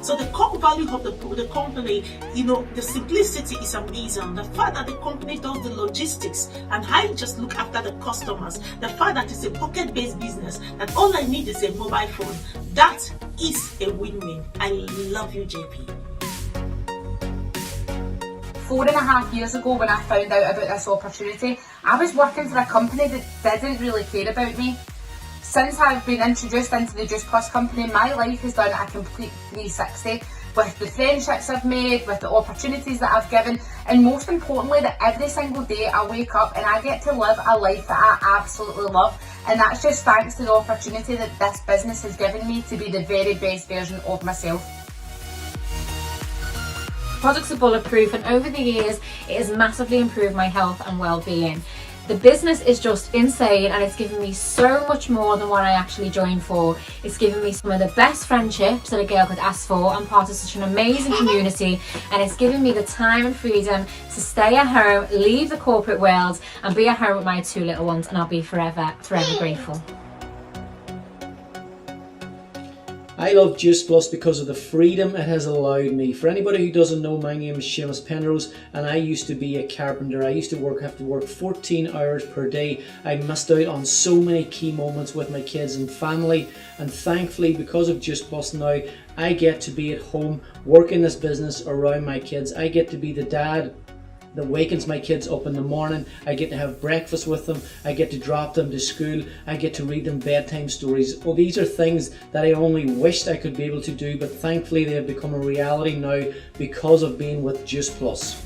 So the core value of the company, the simplicity is amazing. The fact that the company does the logistics and I just look after the customers. The fact that it's a pocket-based business, that all I need is a mobile phone. That is a win-win. I love you, JP. 4.5 years ago, when I found out about this opportunity, I was working for a company that didn't really care about me. Since I've been introduced into the Juice Plus company, my life has done a complete 360 with the friendships I've made, with the opportunities that I've given, and most importantly that every single day I wake up and I get to live a life that I absolutely love, and that's just thanks to the opportunity that this business has given me to be the very best version of myself. Products are bulletproof, and over the years it has massively improved my health and well-being. The business is just insane, and it's given me so much more than what I actually joined for. It's given me some of the best friendships that a girl could ask for. I'm part of such an amazing community, and it's given me the time and freedom to stay at home, leave the corporate world and be at home with my 2 little ones, and I'll be forever grateful. I love Juice Plus because of the freedom it has allowed me. For anybody who doesn't know, my name is Seamus Penrose and I used to be a carpenter. I used to have to work 14 hours per day. I missed out on so many key moments with my kids and family, and thankfully because of Juice Plus now, I get to be at home working this business around my kids. I get to be the dad that wakens my kids up in the morning. I get to have breakfast with them. I get to drop them to school. I get to read them bedtime stories. Well, these are things that I only wished I could be able to do, but thankfully they have become a reality now because of being with Juice Plus.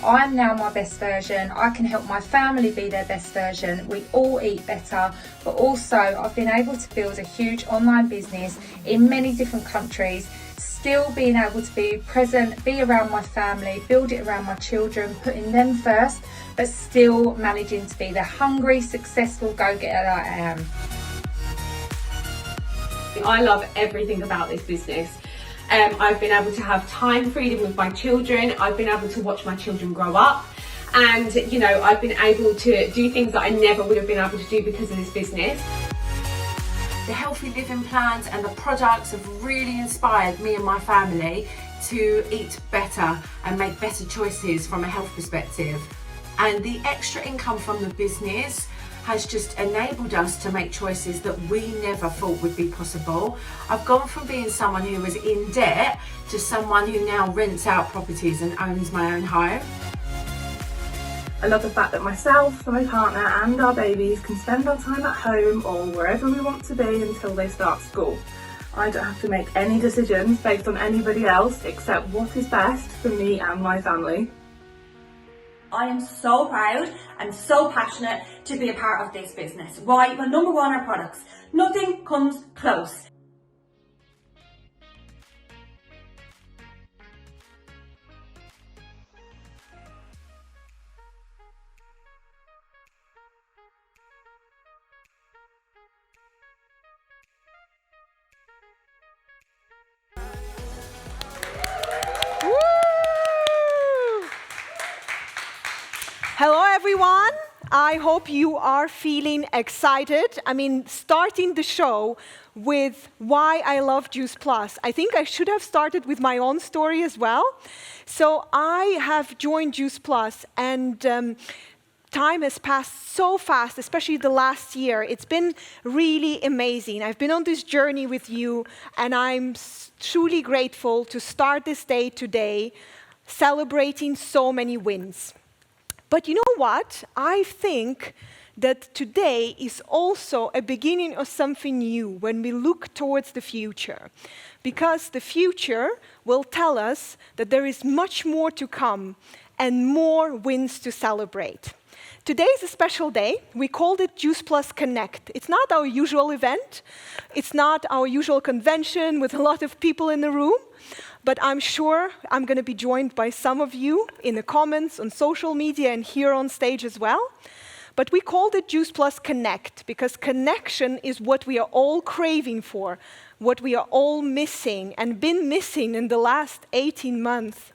I am now my best version. I can help my family be their best version. We all eat better, but also I've been able to build a huge online business in many different countries, still being able to be present, be around my family, build it around my children, putting them first, but still managing to be the hungry, successful go-getter that I am. I love everything about this business. I've been able to have time freedom with my children. I've been able to watch my children grow up, and I've been able to do things that I never would have been able to do because of this business. The healthy living plans and the products have really inspired me and my family to eat better and make better choices from a health perspective. And the extra income from the business has just enabled us to make choices that we never thought would be possible. I've gone from being someone who was in debt to someone who now rents out properties and owns my own home. I love the fact that myself, my partner and our babies can spend our time at home or wherever we want to be until they start school. I don't have to make any decisions based on anybody else except what is best for me and my family. I am so proud and so passionate to be a part of this business. Why? Well, number one, our products. Nothing comes close. Hello everyone, I hope you are feeling excited. Starting the show with why I love Juice Plus. I think I should have started with my own story as well. So I have joined Juice Plus, and time has passed so fast, especially the last year. It's been really amazing. I've been on this journey with you, and I'm truly grateful to start this day today celebrating so many wins. But you know what? I think that today is also a beginning of something new when we look towards the future. Because the future will tell us that there is much more to come and more wins to celebrate. Today is a special day. We called it Juice Plus Connect. It's not our usual event. It's not our usual convention with a lot of people in the room. But I'm sure I'm going to be joined by some of you in the comments, on social media, and here on stage as well. But we called it Juice Plus Connect because connection is what we are all craving for, what we are all missing and been missing in the last 18 months.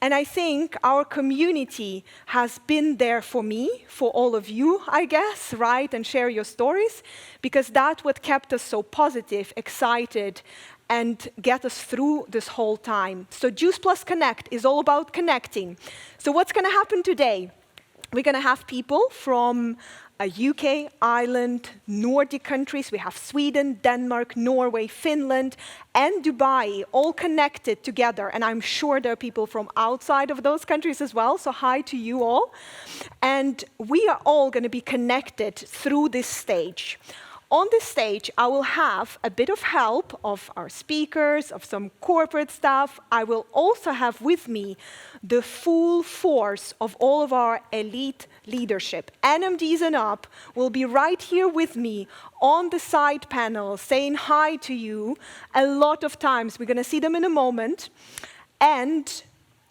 And I think our community has been there for me, for all of you, I guess, right? And share your stories, because that's what kept us so positive, excited, and get us through this whole time. So Juice Plus Connect is all about connecting. So what's going to happen today? We're going to have people from UK, Ireland, Nordic countries. We have Sweden, Denmark, Norway, Finland, and Dubai all connected together. And I'm sure there are people from outside of those countries as well. So hi to you all. And we are all going to be connected through this stage. On this stage, I will have a bit of help of our speakers, of some corporate staff. I will also have with me the full force of all of our elite leadership. NMDs and up will be right here with me on the side panel saying hi to you a lot of times. We're going to see them in a moment. And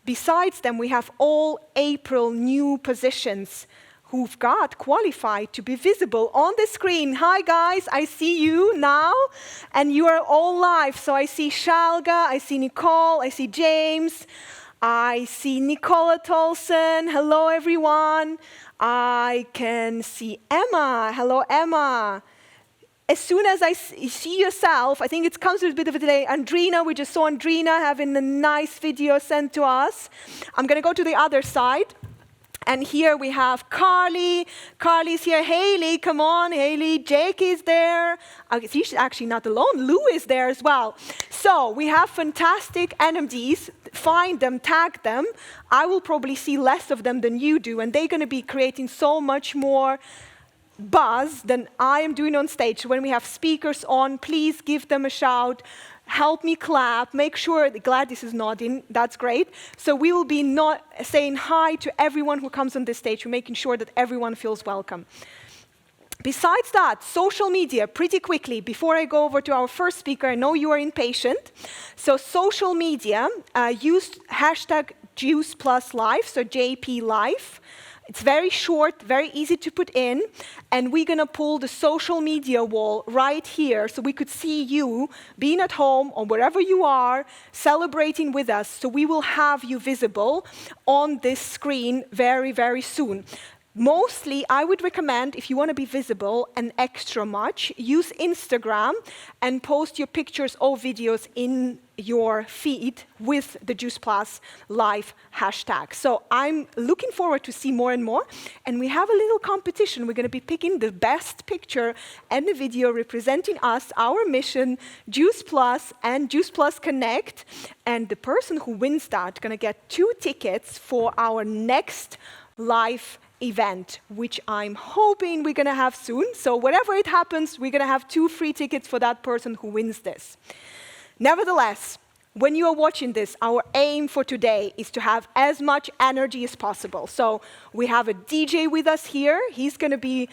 besides them, we have all April new positions who've got qualified to be visible on the screen. Hi guys, I see you now, and you are all live. So I see Shalga, I see Nicole, I see James, I see Nicola Tolson. Hello everyone. I can see Emma. Hello Emma. As soon as I see yourself, I think it comes with a bit of a delay. Andrina, we just saw Andrina having a nice video sent to us. I'm going to go to the other side. And here we have Carly. Carly's here. Haley, come on, Haley. Jake is there. She's actually not alone. Lou is there as well. So we have fantastic NMDs. Find them, tag them. I will probably see less of them than you do, and they're going to be creating so much more buzz than I am doing on stage. When we have speakers on, please give them a shout. Help me clap, make sure, Gladys is nodding, that's great. So we will be not saying hi to everyone who comes on this stage. We're making sure that everyone feels welcome. Besides that, social media, pretty quickly, before I go over to our first speaker, I know you are impatient. So social media, use hashtag JuicePlusLife, so JP Life. It's very short, very easy to put in, and we're going to pull the social media wall right here so we could see you being at home or wherever you are, celebrating with us. So we will have you visible on this screen very, very soon. Mostly, I would recommend, if you want to be visible and extra much, use Instagram and post your pictures or videos in your feed with the Juice Plus Live hashtag. So I'm looking forward to see more and more. And we have a little competition. We're going to be picking the best picture and the video representing us, our mission, Juice Plus and Juice Plus Connect. And the person who wins that is going to get 2 tickets for our next live event, which I'm hoping we're going to have soon. So whatever it happens, we're going to have 2 free tickets for that person who wins this. Nevertheless, when you are watching this, our aim for today is to have as much energy as possible. So we have a DJ with us here. He's going to be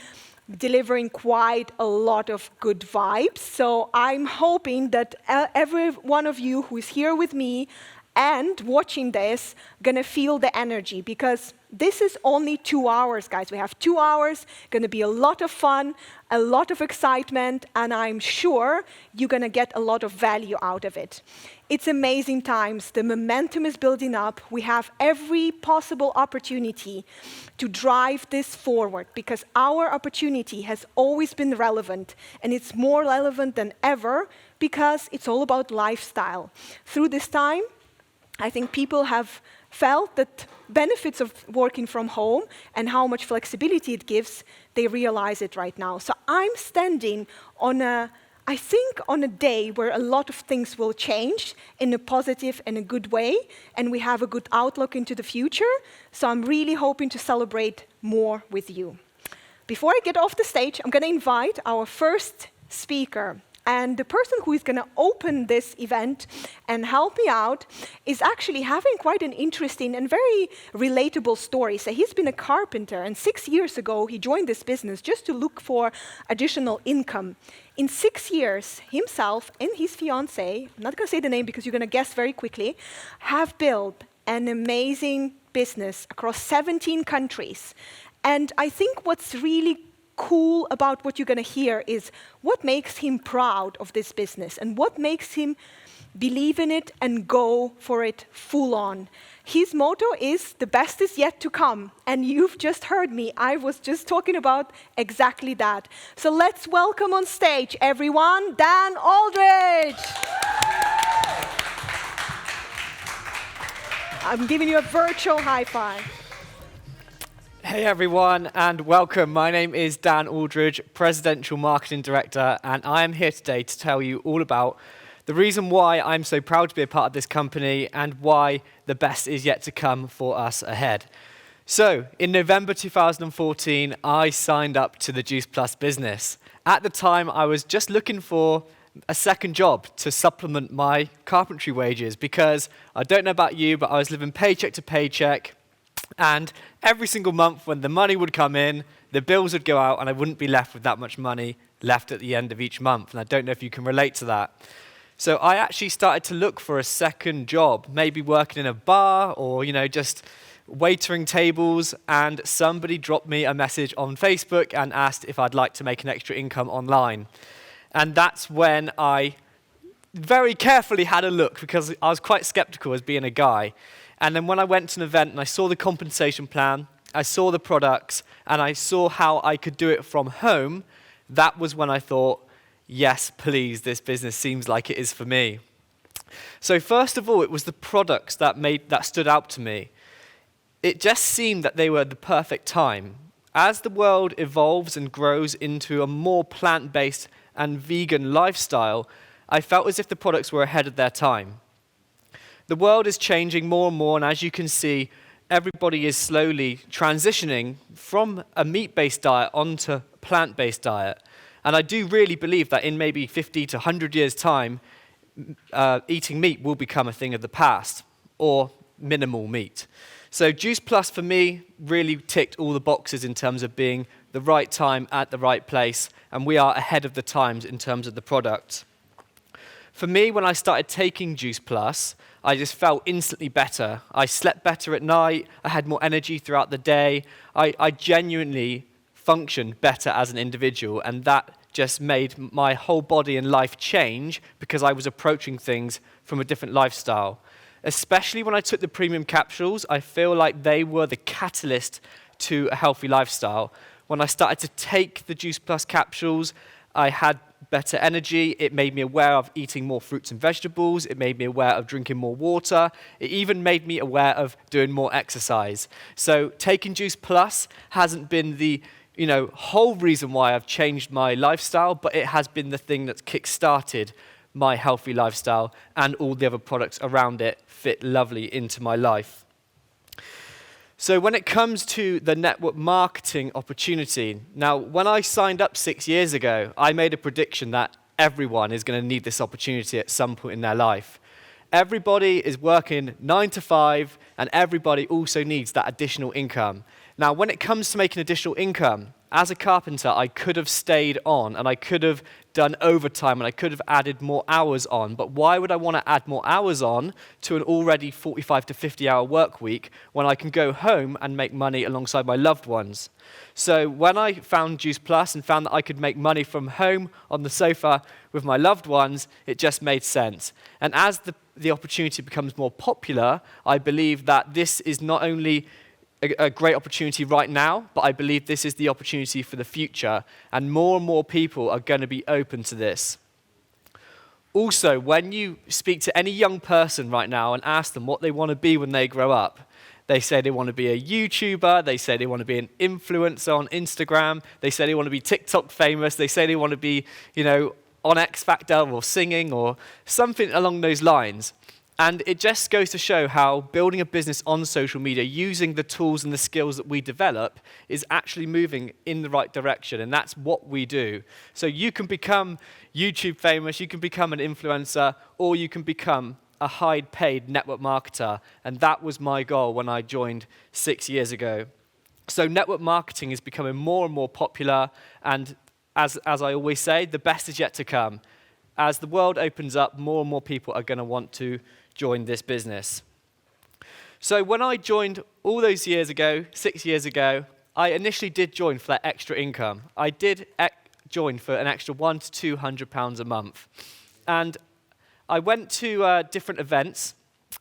delivering quite a lot of good vibes. So I'm hoping that every one of you who is here with me and watching this going to feel the energy, because this is only 2 hours, guys. We have 2 hours, going to be a lot of fun, a lot of excitement, and I'm sure you're going to get a lot of value out of it. It's amazing times. The momentum is building up. We have every possible opportunity to drive this forward, because our opportunity has always been relevant, and it's more relevant than ever because it's all about lifestyle. Through this time, I think people have felt that benefits of working from home and how much flexibility it gives, they realize it right now. So I'm standing on I think on a day where a lot of things will change in a positive and a good way, and we have a good outlook into the future. So I'm really hoping to celebrate more with you. Before I get off the stage, I'm going to invite our first speaker. And the person who is going to open this event and help me out is actually having quite an interesting and very relatable story. So he's been a carpenter, and 6 years ago he joined this business just to look for additional income. In 6 years, himself and his fiancée, I'm not going to say the name because you're going to guess very quickly, have built an amazing business across 17 countries. And I think what's really cool about what you're going to hear is what makes him proud of this business and what makes him believe in it and go for it full on. His motto is, the best is yet to come. And you've just heard me. I was just talking about exactly that. So let's welcome on stage, everyone, Dan Aldridge. I'm giving you a virtual high five. Hey everyone, and welcome. My name is Dan Aldridge, Presidential Marketing Director, and I am here today to tell you all about the reason why I'm so proud to be a part of this company and why the best is yet to come for us ahead. So, in November 2014, I signed up to the Juice Plus business. At the time, I was just looking for a second job to supplement my carpentry wages because I don't know about you, but I was living paycheck to paycheck. And every single month when the money would come in, the bills would go out and I wouldn't be left with that much money left at the end of each month. And I don't know if you can relate to that. So I actually started to look for a second job, maybe working in a bar or, just waitering tables. And somebody dropped me a message on Facebook and asked if I'd like to make an extra income online. And that's when I very carefully had a look because I was quite skeptical as being a guy. And then when I went to an event and I saw the compensation plan, I saw the products, and I saw how I could do it from home, that was when I thought, yes, please, this business seems like it is for me. So first of all, it was the products that stood out to me. It just seemed that they were the perfect time. As the world evolves and grows into a more plant-based and vegan lifestyle, I felt as if the products were ahead of their time. The world is changing more and more, and as you can see, everybody is slowly transitioning from a meat-based diet onto a plant-based diet. And I do really believe that in maybe 50 to 100 years' time, eating meat will become a thing of the past, or minimal meat. So Juice Plus for me really ticked all the boxes in terms of being the right time at the right place, and we are ahead of the times in terms of the product. For me, when I started taking Juice Plus, I just felt instantly better. I slept better at night, I had more energy throughout the day, I genuinely functioned better as an individual, and that just made my whole body and life change because I was approaching things from a different lifestyle. Especially when I took the premium capsules, I feel like they were the catalyst to a healthy lifestyle. When I started to take the Juice Plus capsules, I had better energy. It made me aware of eating more fruits and vegetables. It made me aware of drinking more water. It even made me aware of doing more exercise. So taking Juice Plus hasn't been the whole reason why I've changed my lifestyle, but it has been the thing that's kick-started my healthy lifestyle, and all the other products around it fit lovely into my life. So when it comes to the network marketing opportunity, now when I signed up 6 years ago, I made a prediction that everyone is going to need this opportunity at some point in their life. Everybody is working 9 to 5, and everybody also needs that additional income. Now, when it comes to making additional income, as a carpenter, I could have stayed on, and I could have done overtime, and I could have added more hours on. But why would I want to add more hours on to an already 45 to 50-hour work week when I can go home and make money alongside my loved ones? So when I found Juice Plus and found that I could make money from home on the sofa with my loved ones, it just made sense. And as the opportunity becomes more popular, I believe that this is not only a great opportunity right now, but I believe this is the opportunity for the future, and more people are going to be open to this. Also, when you speak to any young person right now and ask them what they want to be when they grow up, they say they want to be a YouTuber, they say they want to be an influencer on Instagram, they say they want to be TikTok famous, they say they want to be, on X Factor or singing or something along those lines. And it just goes to show how building a business on social media, using the tools and the skills that we develop, is actually moving in the right direction, and that's what we do. So you can become YouTube famous, you can become an influencer, or you can become a high-paid network marketer, and that was my goal when I joined 6 years ago. So network marketing is becoming more and more popular, and as I always say, the best is yet to come. As the world opens up, more and more people are going to want to join this business. So when I joined all those years ago, 6 years ago, I initially did join for that extra income. I did join for an extra £100 to £200 a month. And I went to different events,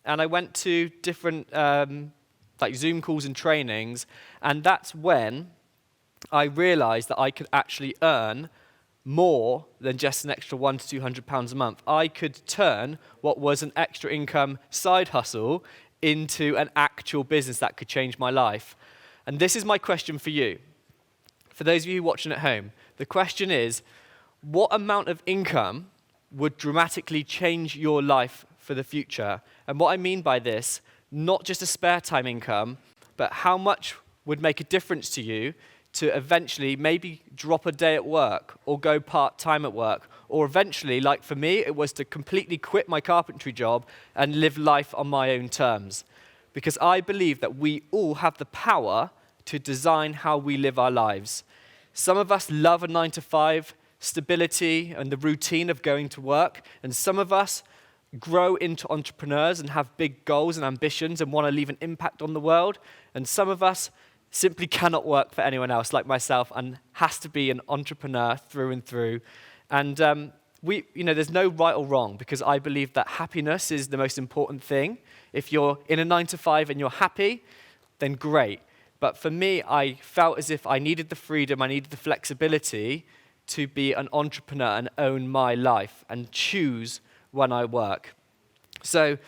and I went to different Zoom calls and trainings, and that's when I realized that I could actually earn more than just an extra £100 to £200 a month. I could turn what was an extra income side hustle into an actual business that could change my life. And this is my question for you. For those of you watching at home, the question is, what amount of income would dramatically change your life for the future? And what I mean by this, not just a spare time income, but how much would make a difference to you to eventually maybe drop a day at work or go part-time at work, or eventually, like for me, it was to completely quit my carpentry job and live life on my own terms. Because I believe that we all have the power to design how we live our lives. Some of us love a 9-to-5 stability and the routine of going to work, and some of us grow into entrepreneurs and have big goals and ambitions and want to leave an impact on the world, and some of us simply cannot work for anyone else, like myself, and has to be an entrepreneur through and through. And there's no right or wrong, because I believe that happiness is the most important thing. If you're in a 9-to-5 and you're happy, then great. But for me, I felt as if I needed the freedom, I needed the flexibility to be an entrepreneur and own my life and choose when I work. So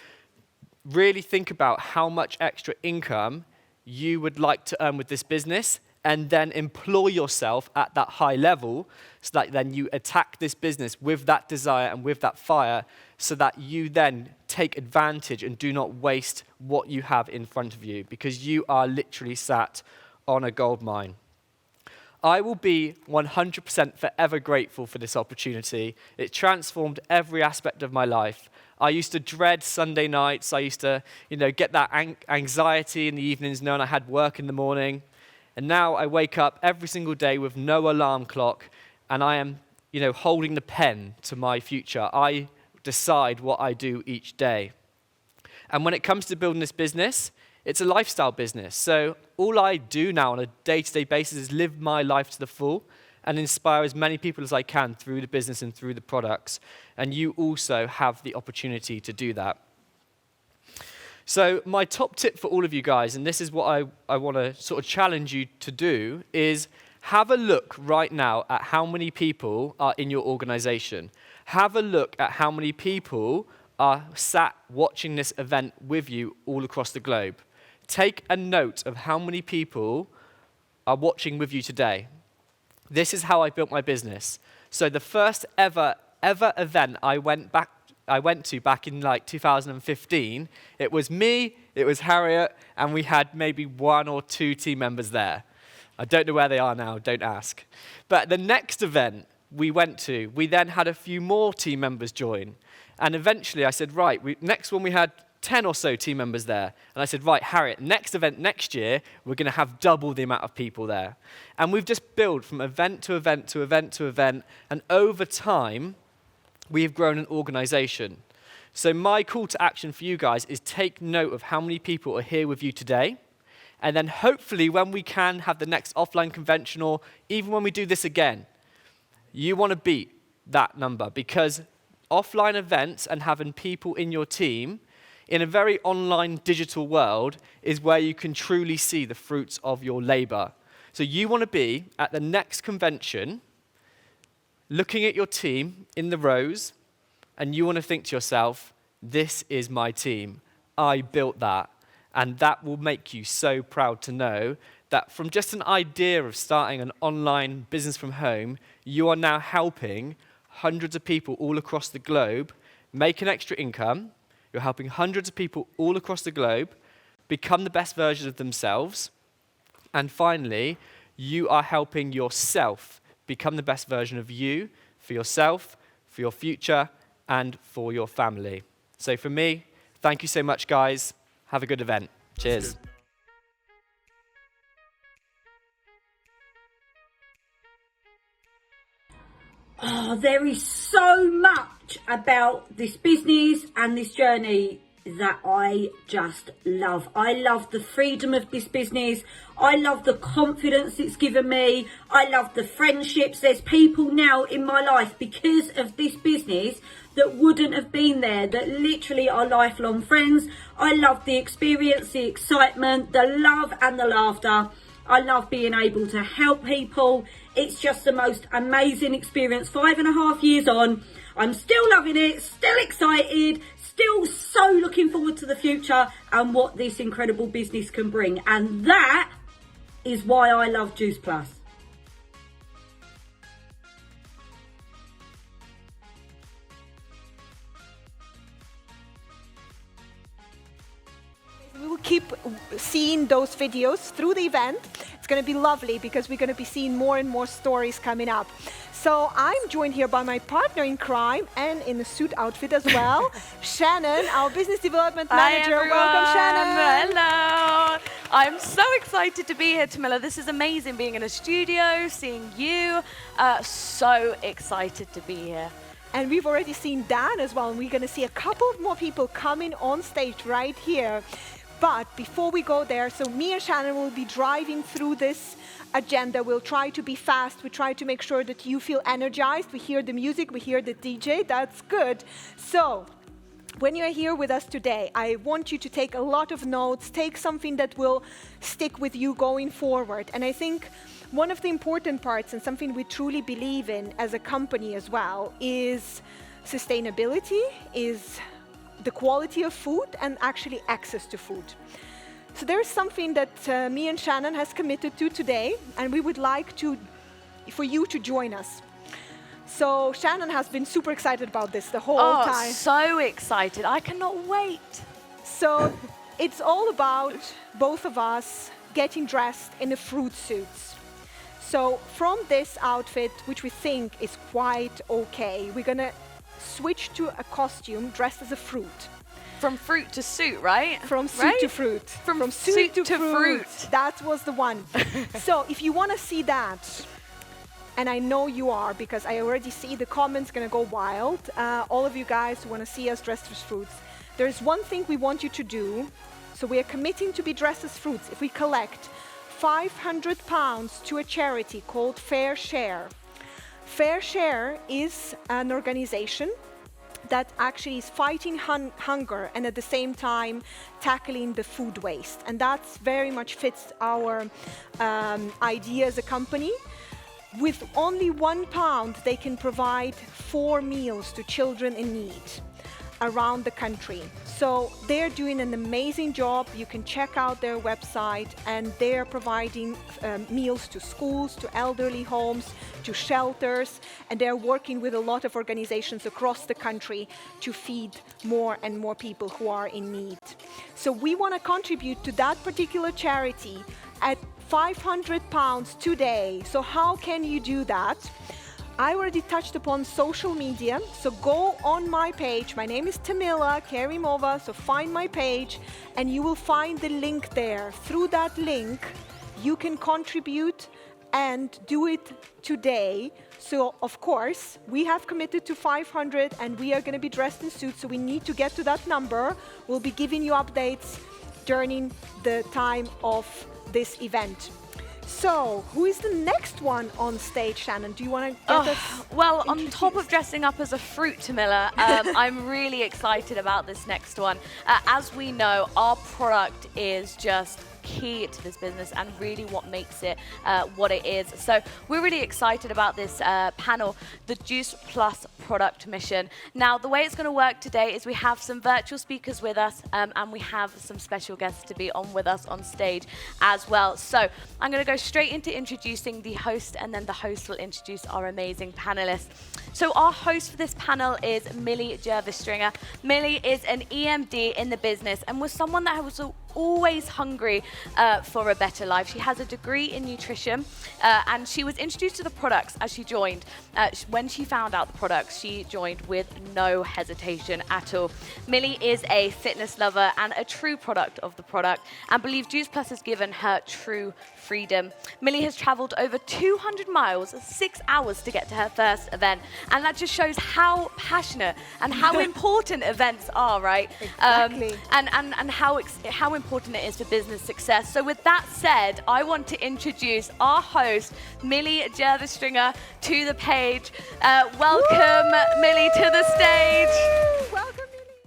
really think about how much extra income you would like to earn with this business, and then employ yourself at that high level so that then you attack this business with that desire and with that fire, so that you then take advantage and do not waste what you have in front of you, because you are literally sat on a gold mine. I will be 100% forever grateful for this opportunity. It transformed every aspect of my life. I used to dread Sunday nights. I used to, get that anxiety in the evenings knowing I had work in the morning. And now I wake up every single day with no alarm clock, and I am, holding the pen to my future. I decide what I do each day. And when it comes to building this business, it's a lifestyle business. So all I do now on a day-to-day basis is live my life to the full and inspire as many people as I can through the business and through the products. And you also have the opportunity to do that. So my top tip for all of you guys, and this is what I want to sort of challenge you to do, is have a look right now at how many people are in your organization. Have a look at how many people are sat watching this event with you all across the globe. Take a note of how many people are watching with you today. This is how I built my business. So the first ever event I went to back in like 2015, it was me, it was Harriet, and we had maybe 1 or 2 team members there. I don't know where they are now, don't ask. But the next event we went to, we then had a few more team members join. And eventually I said, right, next one we had 10 or so team members there. And I said, right, Harriet, next event next year, we're going to have double the amount of people there. And we've just built from event to event to event to event. And over time, we have grown an organization. So my call to action for you guys is take note of how many people are here with you today. And then hopefully when we can have the next offline convention, or even when we do this again, you want to beat that number, because offline events and having people in your team in a very online digital world is where you can truly see the fruits of your labor. So you want to be at the next convention looking at your team in the rows, and you want to think to yourself, this is my team. I built that. And that will make you so proud to know that from just an idea of starting an online business from home, you are now helping hundreds of people all across the globe make an extra income. You're helping hundreds of people all across the globe become the best version of themselves. And finally, you are helping yourself become the best version of you, for yourself, for your future, and for your family. So for me, thank you so much, guys. Have a good event. Cheers. Oh, there is so much about this business and this journey that I just love. I love the freedom of this business. I love the confidence it's given me. I love the friendships. There's people now in my life because of this business that wouldn't have been there, that literally are lifelong friends. I love the experience, the excitement, the love and the laughter. I love being able to help people. It's just the most amazing experience. 5.5 years on, I'm still loving it, still excited, still so looking forward to the future and what this incredible business can bring. And that is why I love Juice Plus. We will keep seeing those videos through the event. It's going to be lovely because we're going to be seeing more and more stories coming up. So I'm joined here by my partner in crime and in a suit outfit as well, Shannon, our business development manager. Hi, Welcome, Shannon. Hello. I'm so excited to be here, Tamila. This is amazing being in a studio, seeing you. So excited to be here. And we've already seen Dan as well, and we're going to see a couple of more people coming on stage right here. But before we go there, so me and Shannon will be driving through this agenda. We'll try to be fast. We try to make sure that you feel energized. We hear the music, we hear the DJ. That's good. So when you're here with us today, I want you to take a lot of notes, take something that will stick with you going forward. And I think one of the important parts, and something we truly believe in as a company as well, is sustainability, is the quality of food, and actually access to food. So there's something that me and Shannon has committed to today, and we would like for you to join us. So Shannon has been super excited about this the whole time. Oh, so excited. I cannot wait. So it's all about both of us getting dressed in the fruit suits. So from this outfit, which we think is quite okay, we're going to switch to a costume dressed as a fruit. From fruit to suit, right? From suit to fruit. From suit to fruit. That was the one. So if you want to see that, and I know you are, because I already see the comments going to go wild, all of you guys who want to see us dressed as fruits, there's one thing we want you to do. So we are committing to be dressed as fruits. If we collect £500 to a charity called Fair Share. Fair Share is an organization that actually is fighting hunger and at the same time tackling the food waste. And that very much fits our idea as a company. With only £1, they can provide 4 meals to children in need around the country. So they're doing an amazing job. You can check out their website, and they're providing meals to schools, to elderly homes, to shelters, and they're working with a lot of organizations across the country to feed more and more people who are in need. So we want to contribute to that particular charity at £500 today. So how can you do that? I already touched upon social media, so go on my page. My name is Tamila Kerimova, so find my page and you will find the link there. Through that link, you can contribute and do it today. So of course, we have committed to 500 and we are going to be dressed in suits, so we need to get to that number. We'll be giving you updates during the time of this event. So, who is the next one on stage, Shannon? Do you want to get us Well, on top of dressing up as a fruit, Tamila, I'm really excited about this next one. As we know, our product is just key to this business and really what makes it what it is. So we're really excited about this panel, the Juice Plus product mission. Now, the way it's going to work today is we have some virtual speakers with us and we have some special guests to be on with us on stage as well. So I'm going to go straight into introducing the host, and then the host will introduce our amazing panelists. So our host for this panel is Millie Jervis-Stringer. Millie is an EMD in the business and was someone that was always hungry for a better life. She has a degree in nutrition and she was introduced to the products as she joined. When she found out the products, she joined with no hesitation at all. Millie is a fitness lover and a true product of the product, and believes Juice Plus has given her true freedom. Millie has traveled over 200 miles, 6 hours to get to her first event, and that just shows how passionate and how important events are, right? Exactly. And how important it is for business success. So with that said, I want to introduce our host, Millie Jervis-Stringer, to the page. Welcome, Woo! Millie, to the stage. Welcome, Millie.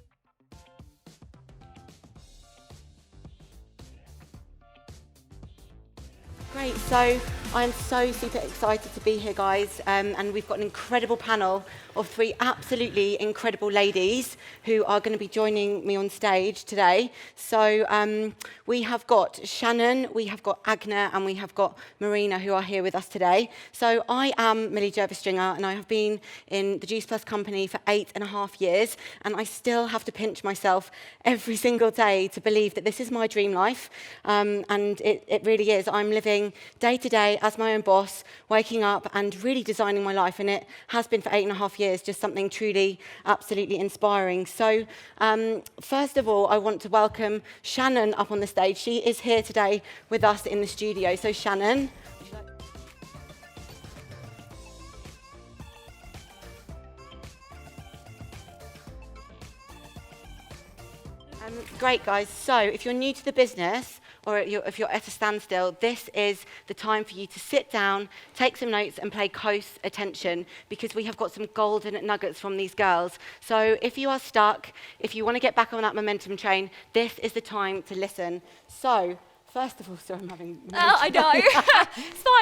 Great, so I'm so super excited to be here, guys, and we've got an incredible panel of 3 absolutely incredible ladies who are going to be joining me on stage today. So we have got Shannon, we have got Agna, and we have got Marina who are here with us today. So I am Millie Jervis-Stringer, and I have been in the Juice Plus company for 8.5 years, and I still have to pinch myself every single day to believe that this is my dream life, and it really is. I'm living day to day as my own boss, waking up and really designing my life, and it has been for 8.5 years, just something truly, absolutely inspiring. So first of all, I want to welcome Shannon up on the stage. She is here today with us in the studio. So Shannon, would you like... Great, guys. So if you're new to the business, or if you're at a standstill, this is the time for you to sit down, take some notes, and pay close attention, because we have got some golden nuggets from these girls. So if you are stuck, if you want to get back on that momentum train, this is the time to listen. So, first of all, sorry, I'm having... I know.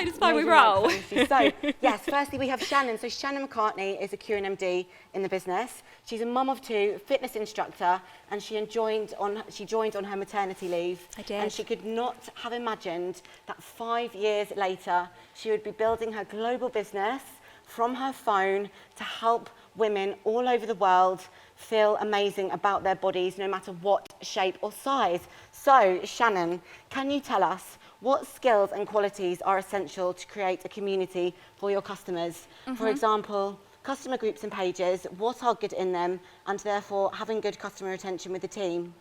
It's fine, we roll. So, yes, firstly, we have Shannon. So Shannon McCartney is a QMD in the business. She's a mum of 2, fitness instructor, and she joined on her maternity leave. I did. And she could not have imagined that 5 years later, she would be building her global business from her phone to help women all over the world feel amazing about their bodies, no matter what shape or size. So, Shannon, can you tell us what skills and qualities are essential to create a community for your customers? For example, customer groups and pages, what are good in them, and therefore having good customer retention with the team?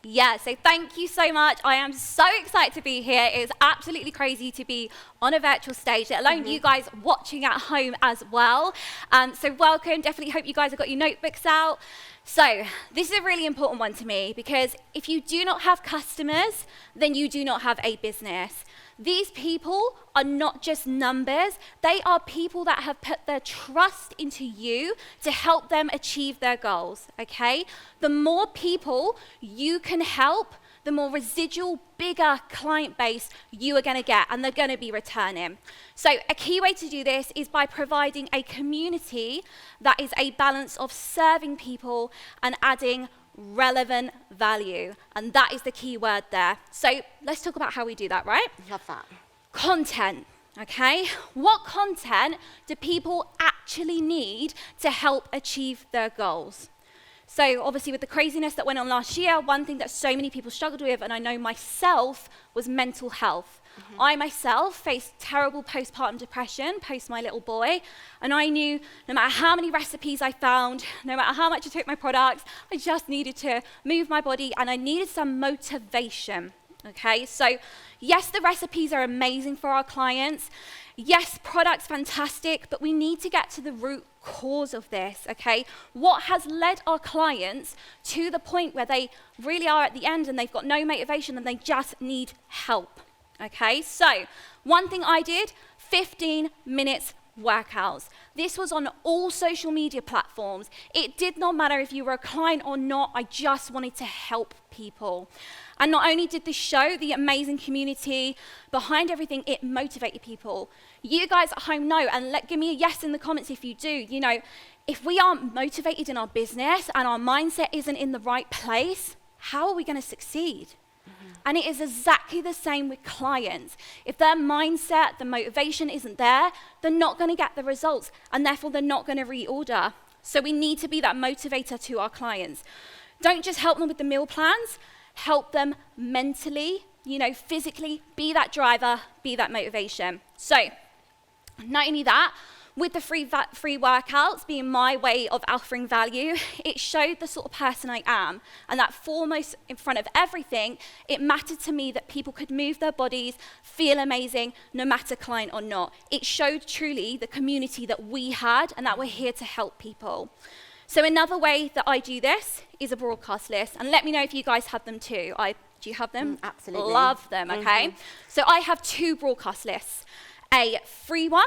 Yeah, so thank you so much. I am so excited to be here. It is absolutely crazy to be on a virtual stage, let alone you guys watching at home as well. So welcome, definitely hope you guys have got your notebooks out. So this is a really important one to me, because if you do not have customers, then you do not have a business. These people are not just numbers, they are people that have put their trust into you to help them achieve their goals, okay? The more people you can help, the more residual, bigger client base you are going to get, and they're going to be returning. So a key way to do this is by providing a community that is a balance of serving people and adding relevant value, and that is the key word there. So let's talk about how we do that, right? Love that. Content, okay? What content do people actually need to help achieve their goals? So obviously with the craziness that went on last year, one thing that so many people struggled with, and I know myself, was mental health. I myself faced terrible postpartum depression post my little boy, and I knew no matter how many recipes I found, no matter how much I took my products, I just needed to move my body, and I needed some motivation, okay? So yes, the recipes are amazing for our clients. Yes, products fantastic, but we need to get to the root cause of this, okay? What has led our clients to the point where they really are at the end and they've got no motivation and they just need help, okay? So one thing I did, 15 minutes workouts. This was on all social media platforms. It did not matter if you were a client or not, I just wanted to help people. And not only did this show the amazing community behind everything, it motivated people. You guys at home know, and give me a yes in the comments if you do, you know, if we aren't motivated in our business and our mindset isn't in the right place, how are we going to succeed? And it is exactly the same with clients. If their mindset, the motivation isn't there, they're not going to get the results, and therefore they're not going to reorder. So we need to be that motivator to our clients. Don't just help them with the meal plans, help them mentally, you know, physically, be that driver, be that motivation. So not only that, with the free workouts being my way of offering value, it showed the sort of person I am, and that foremost in front of everything, it mattered to me that people could move their bodies, feel amazing, no matter client or not. It showed truly the community that we had and that we're here to help people. So another way that I do this is a broadcast list, and let me know if you guys have them too. Do you have them? Absolutely. Love them, okay? So I have 2 broadcast lists, a free one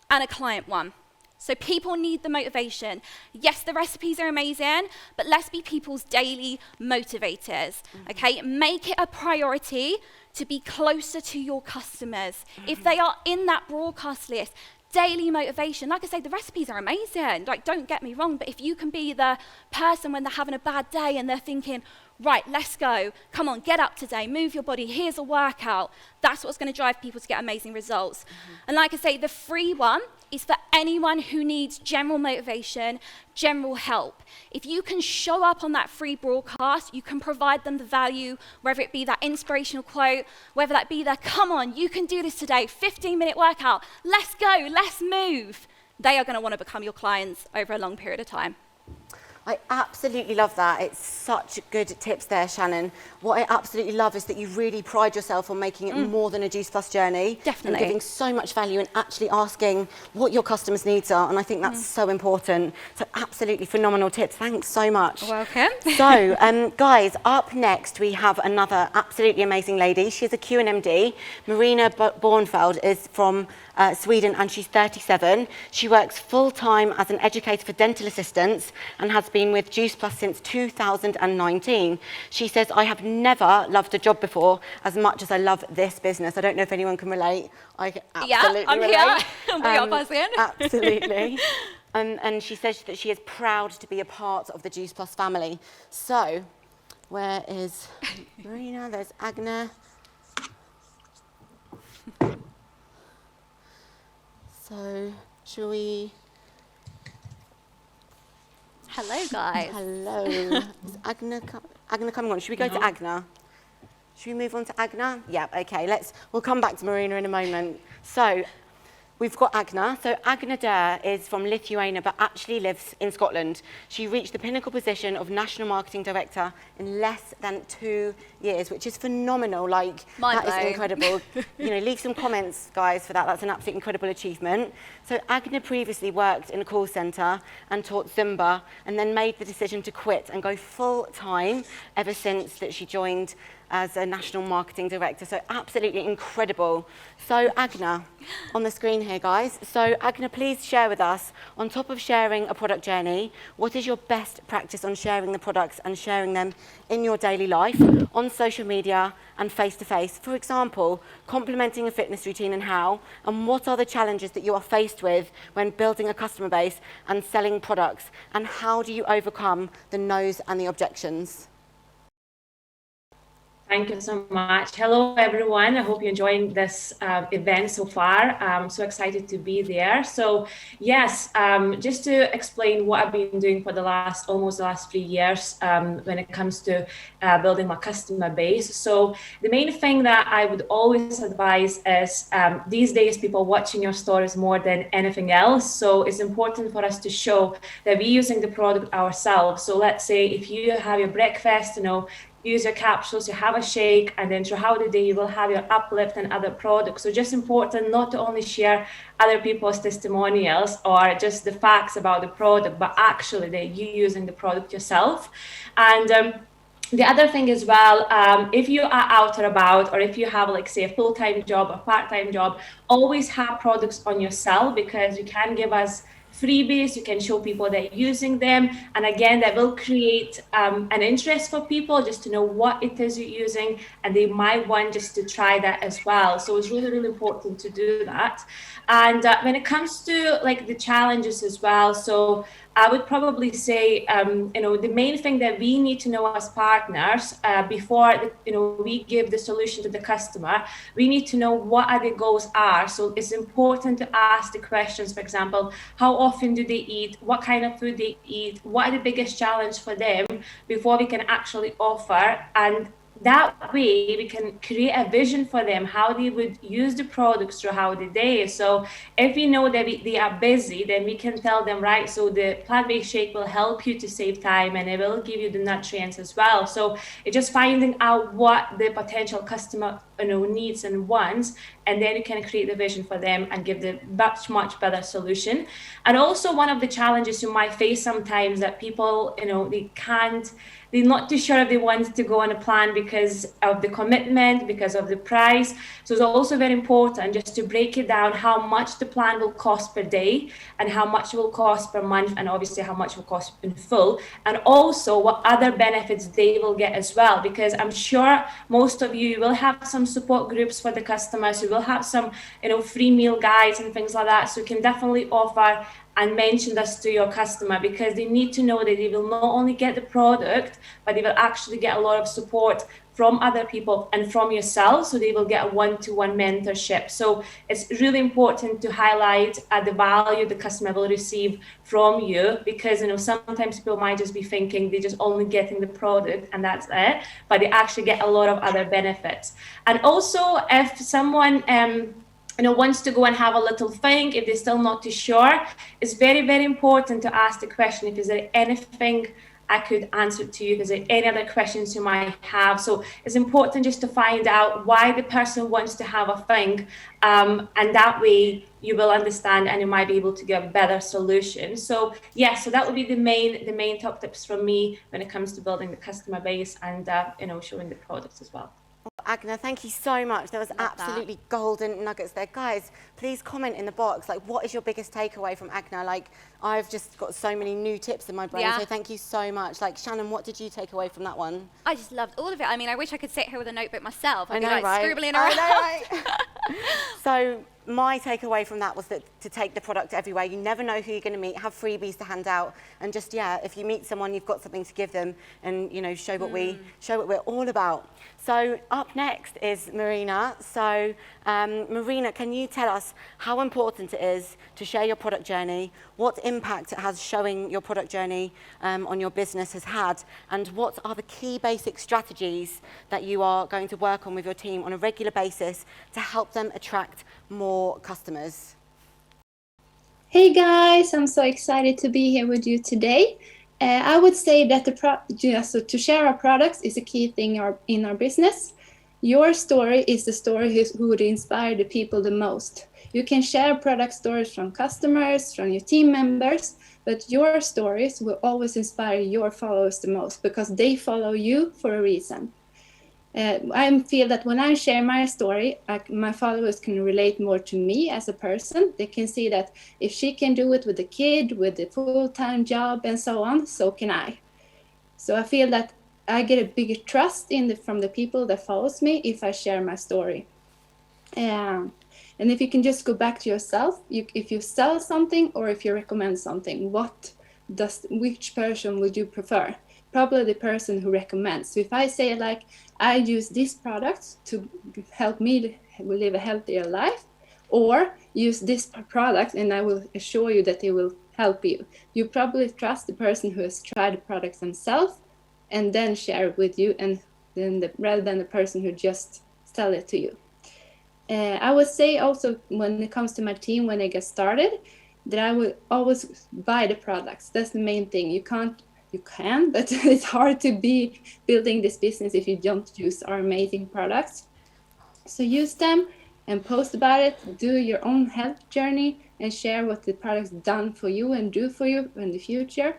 and a client one. So people need the motivation. Yes, the recipes are amazing, but let's be people's daily motivators, okay? Make it a priority to be closer to your customers. If they are in that broadcast list, daily motivation. Like I say, the recipes are amazing. Like, don't get me wrong, but if you can be the person when they're having a bad day and they're thinking, right, let's go, come on, get up today, move your body, here's a workout, that's what's going to drive people to get amazing results. And like I say, the free one is for anyone who needs general motivation, general help. If you can show up on that free broadcast, you can provide them the value, whether it be that inspirational quote, whether that be the, come on, you can do this today, 15-minute workout, let's go, let's move. They are going to want to become your clients over a long period of time. I absolutely love that. It's such good tips there, Shannon. What I absolutely love is that you really pride yourself on making it more than a Juice Plus journey. Definitely. And giving so much value and actually asking what your customers' needs are. And I think that's so important. So absolutely phenomenal tips. Thanks so much. Welcome. So, guys, up next we have another absolutely amazing lady. She's a QNMD. Marina Bornfeld is from Sweden, and she's 37. She works full-time as an educator for dental assistants and has been with Juice Plus since 2019. She says, I have never loved a job before as much as I love this business. I don't know if anyone can relate. I can absolutely I'm relate. here. I'm the opposite. Absolutely. And she says that she is proud to be a part of the Juice Plus family. So, where is Marina? There's Agna. So, shall we... Hello, guys. Hello. Is Agna coming on? Should we go to Agna? Should we move on to Agna? Yeah, okay. We'll come back to Marina in a moment. So, we've got Agna. So Agna Durr is from Lithuania, but actually lives in Scotland. She reached the pinnacle position of National Marketing Director in less than 2 years, which is phenomenal. Like, that is incredible. You know, leave some comments, guys, for that. That's an absolutely incredible achievement. So Agna previously worked in a call centre and taught Zumba, and then made the decision to quit and go full-time ever since that she joined as a National Marketing Director. So absolutely incredible. So Agna, on the screen here, guys. So Agna, please share with us, on top of sharing a product journey, what is your best practice on sharing the products and sharing them in your daily life, on social media and face-to-face? For example, complementing a fitness routine and how, and what are the challenges that you are faced with when building a customer base and selling products, and how do you overcome the no's and the objections? Thank you so much. Hello, everyone. I hope you're enjoying this event so far. I'm so excited to be there. So yes, just to explain what I've been doing for almost the last 3 years when it comes to building my customer base. So the main thing that I would always advise is these days people watching your stories more than anything else. So it's important for us to show that we're using the product ourselves. So let's say if you have your breakfast, use your capsules, you have a shake, and then throughout the day you will have your uplift and other products. So just important not to only share other people's testimonials or just the facts about the product, but actually that you using the product yourself. And the other thing as well, if you are out and about, or if you have, like, say, a full-time job or part-time job, always have products on your cell, because you can give us freebies, you can show people that you're using them, and again that will create an interest for people just to know what it is you're using, and they might want just to try that as well. So it's really, really important to do that. And when it comes to like the challenges as well, so I would probably say, the main thing that we need to know as partners before, we give the solution to the customer, we need to know what are the goals are. So it's important to ask the questions, for example, how often do they eat? What kind of food they eat? What are the biggest challenge for them before we can actually offer? And that way we can create a vision for them, how they would use the products throughout the day. So if we know that they are busy, then we can tell them, right, so the plant-based shake will help you to save time, and it will give you the nutrients as well. So it's just finding out what the potential customer needs and wants, and then you can create the vision for them and give the much better solution. And also one of the challenges you might face sometimes that people, they can't they're not too sure if they want to go on a plan because of the commitment, because of the price. So it's also very important just to break it down how much the plan will cost per day and how much it will cost per month, and obviously how much it will cost in full, and also what other benefits they will get as well, because I'm sure most of you will have some support groups for the customers, you will have some free meal guides and things like that, so you can definitely offer and mention this to your customer, because they need to know that they will not only get the product, but they will actually get a lot of support from other people and from yourself, so they will get a one-to-one mentorship. So it's really important to highlight the value the customer will receive from you, because sometimes people might just be thinking they're just only getting the product and that's it, but they actually get a lot of other benefits. And also, if someone wants to go and have a little think, if they're still not too sure, it's very, very important to ask the question, if is there anything I could answer to you, if there any other questions you might have. So it's important just to find out why the person wants to have a think, and that way you will understand and you might be able to get a better solution. So so that would be the main top tips from me when it comes to building the customer base and showing the products as well. Agna, thank you so much. That was absolutely golden nuggets there. Guys, please comment in the box, what is your biggest takeaway from Agna? I've just got so many new tips in my brain, so thank you so much. Shannon, what did you take away from that one? I just loved all of it. I mean, I wish I could sit here with a notebook myself. I'd I be know, right? scribbling around. I know, right? So my takeaway from that was that to take the product everywhere. You never know who you're going to meet. Have freebies to hand out, and just if you meet someone, you've got something to give them, and show what we're all about. So up next is Marina. So Marina, can you tell us how important it is to share your product journey, what impact it has showing your product journey on your business has had, and what are the key basic strategies that you are going to work on with your team on a regular basis to help them attract more customers? Hey guys, I'm so excited to be here with you today. I would say that so to share our products is a key thing in our business. Your story is the story who would inspire the people the most. You can share product stories from customers, from your team members, but your stories will always inspire your followers the most because they follow you for a reason. I feel that when I share my story, my followers can relate more to me as a person. They can see that if she can do it with a kid, with a full-time job and so on, so can I. So I feel that I get a bigger trust from the people that follows me if I share my story. And if you can just go back to yourself, if you sell something or if you recommend something, which person would you prefer? Probably the person who recommends. So if I say I use this product to help me live a healthier life, or use this product and I will assure you that it will help you. You probably trust the person who has tried the product themselves and then share it with you, and then rather than the person who just sell it to you. I would say also when it comes to my team, when I get started, that I would always buy the products. That's the main thing. You can, but it's hard to be building this business if you don't use our amazing products. So use them and post about it, do your own health journey and share what the product's done for you and do for you in the future.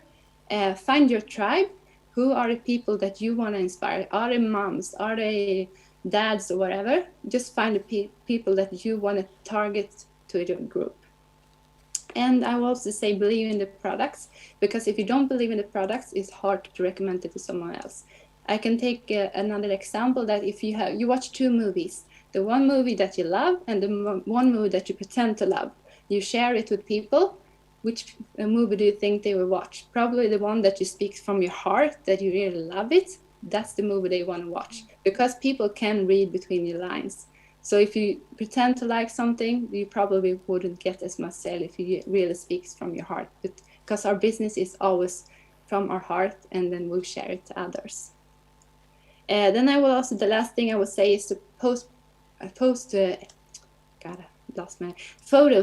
Find your tribe. Who are the people that you want to inspire? Are they moms? Are they dads or whatever? Just find the people that you want to target to your group. And I will also say believe in the products, because if you don't believe in the products, it's hard to recommend it to someone else. I can take another example that if you watch two movies, the one movie that you love and the one movie that you pretend to love, you share it with people. Which movie do you think they will watch? Probably the one that you speak from your heart, that you really love it. That's the movie they want to watch, because people can read between the lines. So if you pretend to like something, you probably wouldn't get as much sale if you really speaks from your heart. But because our business is always from our heart, and then we'll share it to others. Then I will also, the last thing I would say is to post photos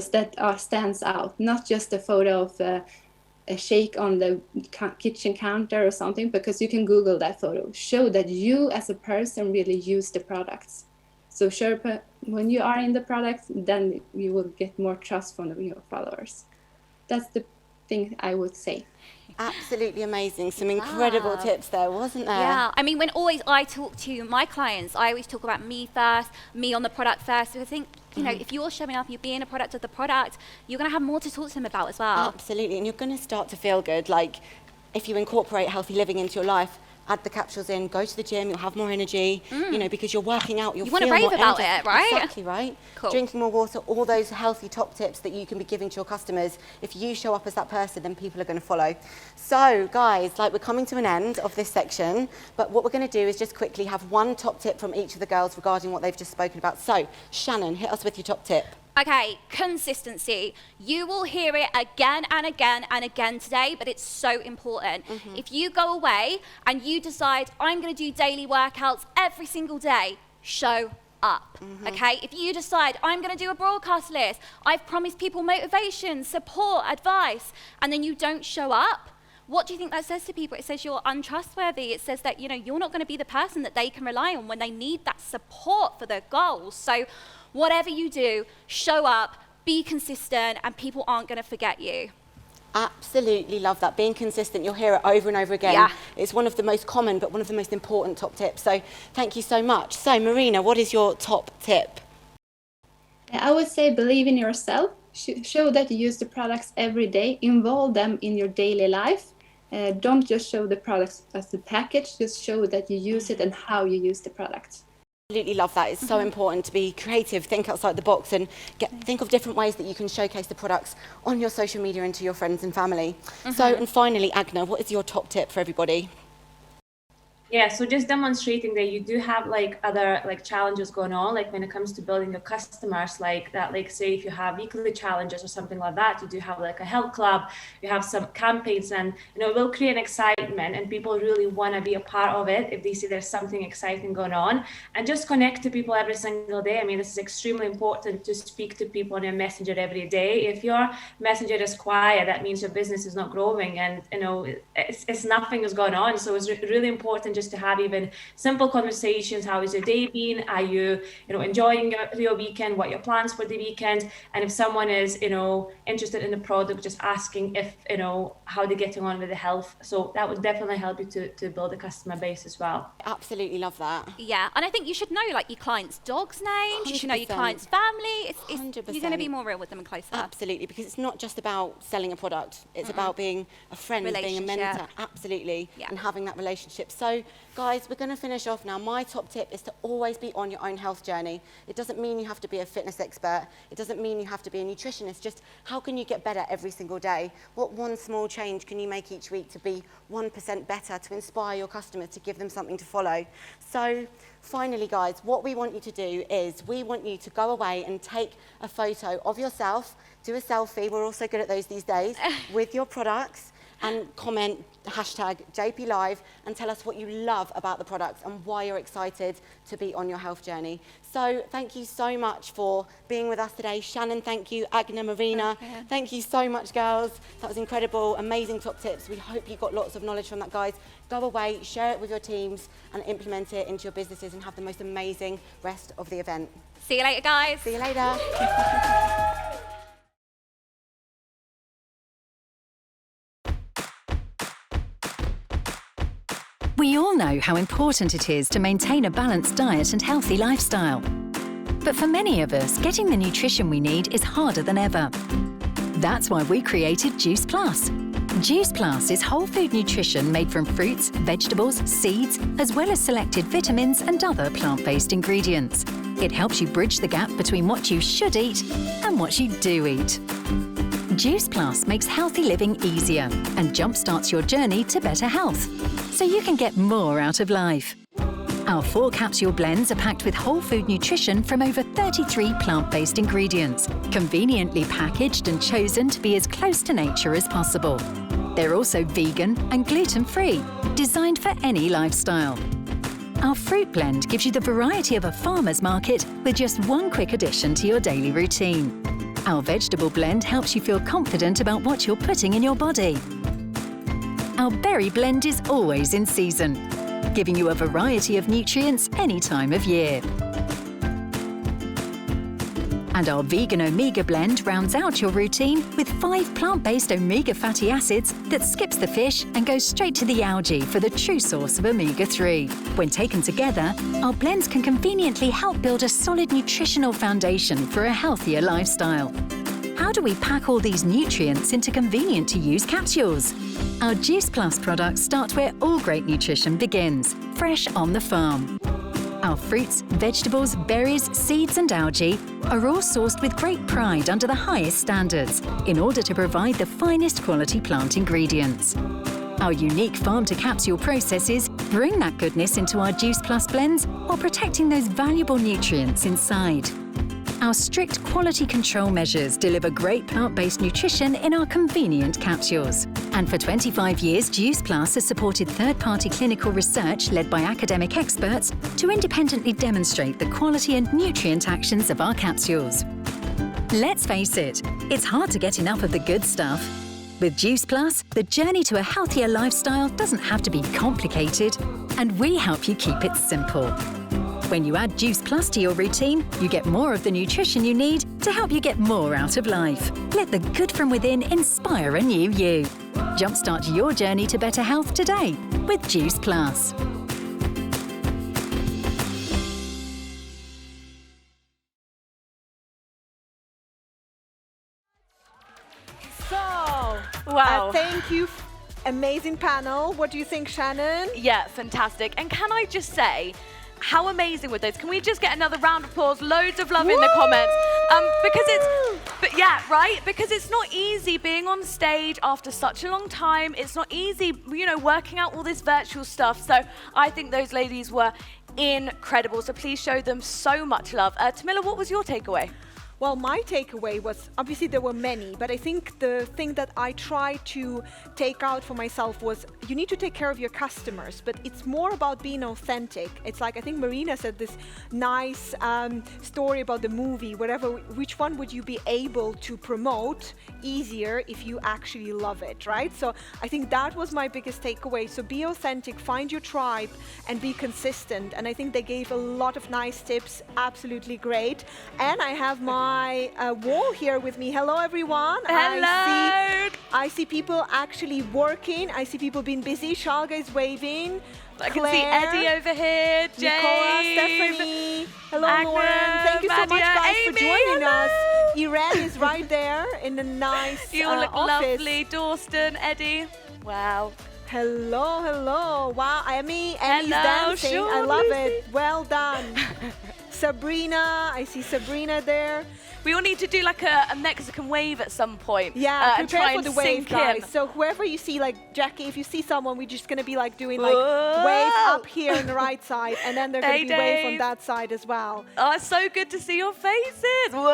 that stands out, not just a photo of a shake on the kitchen counter or something, because you can Google that photo. Show that you as a person really use the products. So sure, when you are in the product, then you will get more trust from your followers. That's the thing I would say. Absolutely amazing. Some incredible tips there, wasn't there? Yeah, I mean, when I talk to my clients, I always talk about me first, me on the product first. So I think, you know, if you're showing up, you're being a product of the product, you're going to have more to talk to them about as well. Absolutely, and you're going to start to feel good. Like, if you incorporate healthy living into your life, add the capsules in, go to the gym, you'll have more energy, you know, because you're working out, you'll feel more You want to rave about energetic. it, right? Exactly, right? Cool. Drinking more water, all those healthy top tips that you can be giving to your customers. If you show up as that person, then people are going to follow. So, guys, like, we're coming to an end of this section, but what we're going to do is just quickly have one top tip from each of the girls regarding what they've just spoken about. So, Shannon, hit us with your top tip. Okay, consistency. You will hear it again and again and again today, but it's so important. If you go away and you decide, I'm going to do daily workouts every single day, show up, okay? If you decide, I'm going to do a broadcast list, I've promised people motivation, support, advice, and then you don't show up, what do you think that says to people? It says you're untrustworthy. It says that, you know, you're not going to be the person that they can rely on when they need that support for their goals. So whatever you do, show up, be consistent, and people aren't going to forget you. Absolutely love that. Being consistent, you'll hear it over and over again. Yeah. It's one of the most common, but one of the most important top tips. So thank you so much. So Marina, what is your top tip? I would say believe in yourself, show that you use the products every day, involve them in your daily life. Don't just show the products as the package, just show that you use it and how you use the product. Absolutely love that. It's so important to be creative, think outside the box, and think of different ways that you can showcase the products on your social media and to your friends and family. So, and finally, Agna, what is your top tip for everybody? Yeah, so just demonstrating that you do have like other like challenges going on, like when it comes to building your customers, like that, like say if you have weekly challenges or something like that, you do have like a health club, you have some campaigns, and you know, it will create an excitement and people really want to be a part of it if they see there's something exciting going on, and just connect to people every single day. I mean, this is extremely important to speak to people on your messenger every day. If your messenger is quiet, that means your business is not growing, and you know, it's nothing is going on. So it's really important just to have even simple conversations. How is your day been? Are you enjoying your weekend? What are your plans for the weekend? And if someone is, interested in the product, just asking if, how they're getting on with the health. So that would definitely help you to build a customer base as well. Absolutely love that. Yeah, and I think you should know like your client's dog's name, you should know your client's family. You're going to be more real with them and closer. Absolutely, because it's not just about selling a product. It's about being a friend, being a mentor. Absolutely. Yeah. And having that relationship. So guys, we're going to finish off now. My top tip is to always be on your own health journey. It doesn't mean you have to be a fitness expert. It doesn't mean you have to be a nutritionist. Just how can you get better every single day? What one small change can you make each week to be 1% better, to inspire your customers, to give them something to follow? So finally, guys, what we want you to do is we want you to go away and take a photo of yourself, do a selfie, we're also good at those these days, with your products, and comment #JPLive and tell us what you love about the products and why you're excited to be on your health journey. So thank you so much for being with us today. Shannon, thank you. Agna, Marina, thank you so much, girls. That was incredible, amazing top tips. We hope you got lots of knowledge from that, guys. Go away, share it with your teams and implement it into your businesses and have the most amazing rest of the event. See you later, guys. See you later. We all know how important it is to maintain a balanced diet and healthy lifestyle. But for many of us, getting the nutrition we need is harder than ever. That's why we created Juice Plus. Juice Plus is whole food nutrition made from fruits, vegetables, seeds, as well as selected vitamins and other plant-based ingredients. It helps you bridge the gap between what you should eat and what you do eat. Juice Plus makes healthy living easier and jumpstarts your journey to better health, so you can get more out of life. Our 4 capsule blends are packed with whole food nutrition from over 33 plant-based ingredients, conveniently packaged and chosen to be as close to nature as possible. They're also vegan and gluten-free, designed for any lifestyle. Our fruit blend gives you the variety of a farmer's market with just one quick addition to your daily routine. Our vegetable blend helps you feel confident about what you're putting in your body. Our berry blend is always in season, giving you a variety of nutrients any time of year. And our vegan omega blend rounds out your routine with 5 plant-based omega fatty acids that skips the fish and goes straight to the algae for the true source of omega-3. When taken together, our blends can conveniently help build a solid nutritional foundation for a healthier lifestyle. How do we pack all these nutrients into convenient-to-use capsules? Our Juice Plus products start where all great nutrition begins, fresh on the farm. Our fruits, vegetables, berries, seeds and algae are all sourced with great pride under the highest standards in order to provide the finest quality plant ingredients. Our unique farm-to-capsule processes bring that goodness into our Juice Plus blends while protecting those valuable nutrients inside. Our strict quality control measures deliver great plant-based nutrition in our convenient capsules. And for 25 years, Juice Plus has supported third-party clinical research led by academic experts to independently demonstrate the quality and nutrient actions of our capsules. Let's face it, it's hard to get enough of the good stuff. With Juice Plus, the journey to a healthier lifestyle doesn't have to be complicated, and we help you keep it simple. When you add Juice Plus to your routine, you get more of the nutrition you need to help you get more out of life. Let the good from within inspire a new you. Jumpstart your journey to better health today with Juice Plus. So, Wow. Thank you. Amazing panel. What do you think, Shannon? Yeah, fantastic. And can I just say, how amazing were those? Can we just get another round of applause? Loads of love in the comments. Because it's not easy being on stage after such a long time. It's not easy, working out all this virtual stuff. So I think those ladies were incredible. So please show them so much love. Tamila, what was your takeaway? Well, my takeaway was, obviously there were many, but I think the thing that I tried to take out for myself was you need to take care of your customers, but it's more about being authentic. It's like, I think Marina said this nice story about the movie, which one would you be able to promote easier if you actually love it, right? So I think that was my biggest takeaway. So be authentic, find your tribe, and be consistent. And I think they gave a lot of nice tips, absolutely great. And I have my wall here with me. Hello, everyone. Hello. I see people actually working. I see people being busy. Shalga is waving. I can see Eddie over here, Jane, Nicola, Stephanie. Hello, Agnes, Lauren. Thank you so much, Madia, guys, Amy, for joining hello. us. Irene is right there in the nice You all look office. lovely. Dawson, Eddie. Wow. Hello, hello. Wow, Emmy's Hello, dancing. sure, I love Lucy. it. Well done. Sabrina, I see Sabrina there. We all need to do like a Mexican wave at some point. Yeah, and prepare try for and the wave, sink guys. in. So whoever you see, like Jackie, if you see someone, we're just gonna be like doing like Whoa. wave up here on the right side, and then they're gonna Hey, be wave on Dave. that side as well. Oh, it's so good to see your faces. Whoa!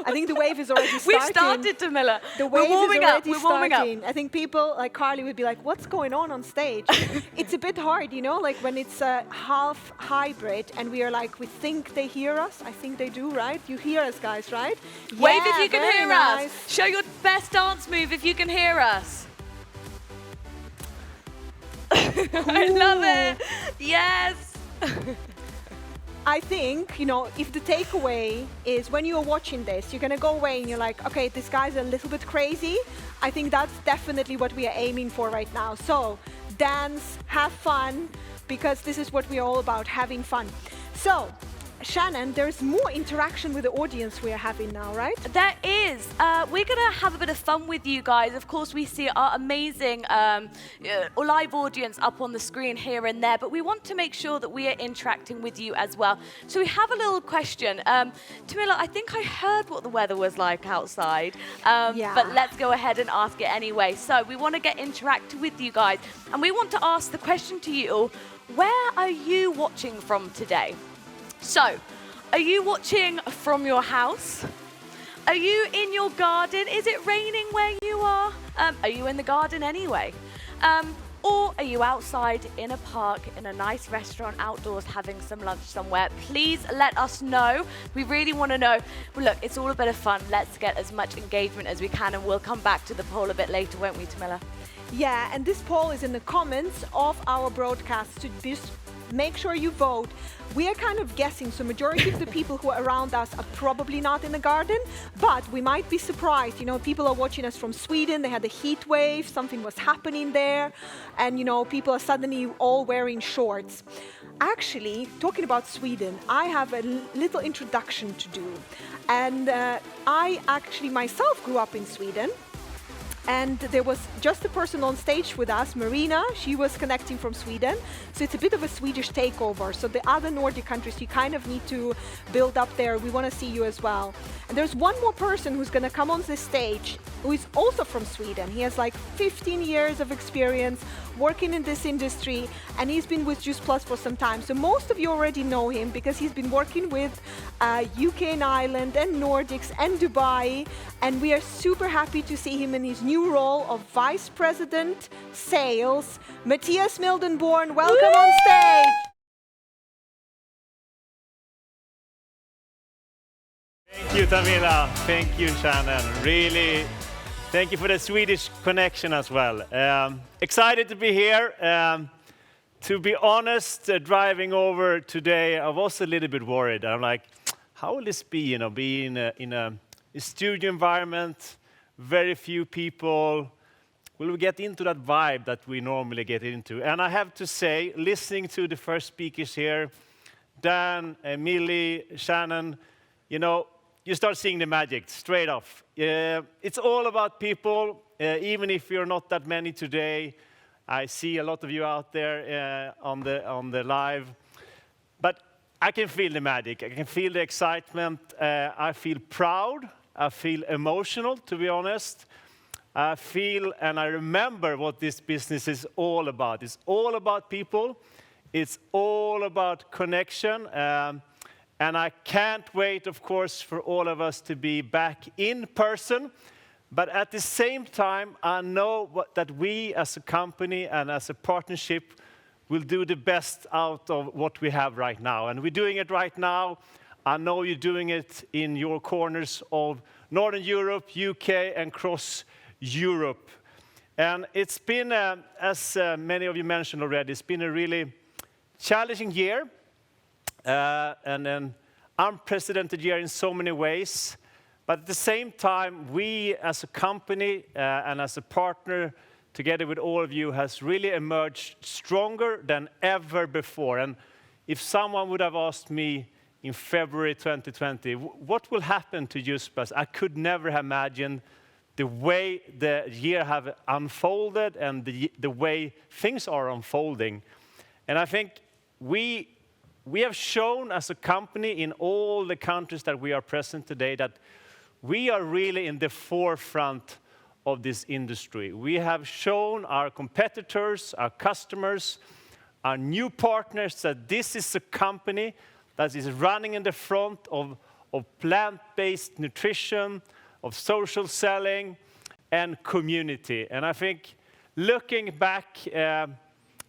I think the wave is already starting. We've started, Tamila. The wave We're warming is up. already We're warming up. starting. I think people like Carly would be like, "What's going on stage?" It's a bit hard, like when it's a half hybrid, and we are like, we think they hear us. I think they do, right? You hear us, guys, right? Wave Yeah, if you can very hear nice. us. Show your best dance move if you can hear us. I love it. Yes. I think, if the takeaway is when you're watching this, you're going to go away and you're like, okay, this guy's a little bit crazy. I think that's definitely what we are aiming for right now. So dance, have fun, because this is what we're all about, having fun. So, Shannon, there's more interaction with the audience we are having now, right? There is. We're going to have a bit of fun with you guys. Of course, we see our amazing live audience up on the screen here and there, but we want to make sure that we are interacting with you as well. So we have a little question. Tamila, I think I heard what the weather was like outside, but let's go ahead and ask it anyway. So we want to get interactive with you guys, and we want to ask the question to you all, where are you watching from today? So, are you watching from your house? Are you in your garden? Is it raining where you are? Are you in the garden anyway? Or are you outside in a park, in a nice restaurant, outdoors, having some lunch somewhere? Please let us know. We really want to know. Well, look, it's all a bit of fun. Let's get as much engagement as we can, and we'll come back to the poll a bit later, won't we, Tamila? Yeah, and this poll is in the comments of our broadcast. So make sure you vote. We are kind of guessing, so majority of the people who are around us are probably not in the garden, but we might be surprised. You know, people are watching us from Sweden, they had a heat wave, something was happening there, and you know, people are suddenly all wearing shorts. Actually, talking about Sweden, I have a little introduction to do. And I actually myself grew up in Sweden. And there was just a person on stage with us, Marina. She was connecting from Sweden. So it's a bit of a Swedish takeover. So the other Nordic countries, you kind of need to build up there. We want to see you as well. And there's one more person who's going to come on this stage who is also from Sweden. He has like 15 years of experience working in this industry, and he's been with Juice Plus for some time. So most of you already know him because he's been working with UK and Ireland and Nordics and Dubai, and we are super happy to see him in his new role of Vice President Sales. Matthias Mildenborn, welcome on stage. Thank you, Tamila. Thank you, Shannon. Really, thank you for the Swedish connection as well. Excited to be here. To be honest, driving over today, I was a little bit worried. I'm like, how will this be? You know, be in a studio environment, very few people. Will we get into that vibe that we normally get into? And I have to say, listening to the first speakers here, Dan, Millie, Shannon, you know, you start seeing the magic straight off. It's all about people, even if you're not that many today. I see a lot of you out there on the live. But I can feel the magic. I can feel the excitement. I feel proud. I feel emotional, to be honest. I feel and I remember what this business is all about. It's all about people. It's all about connection. And I can't wait, of course, for all of us to be back in person. But at the same time, I know that we as a company and as a partnership will do the best out of what we have right now. And we're doing it right now. I know you're doing it in your corners of Northern Europe, UK, and across Europe. And it's been, as many of you mentioned already, it's been a really challenging year. And an unprecedented year in so many ways. But at the same time, we as a company and as a partner, together with all of you, has really emerged stronger than ever before. And if someone would have asked me in February 2020, what will happen to Juice Plus? I could never have imagined the way the year have unfolded and the way things are unfolding. And I think we have shown as a company in all the countries that we are present today that we are really in the forefront of this industry. We have shown our competitors, our customers, our new partners that this is a company that is running in the front of plant-based nutrition, of social selling, and community. And I think looking back,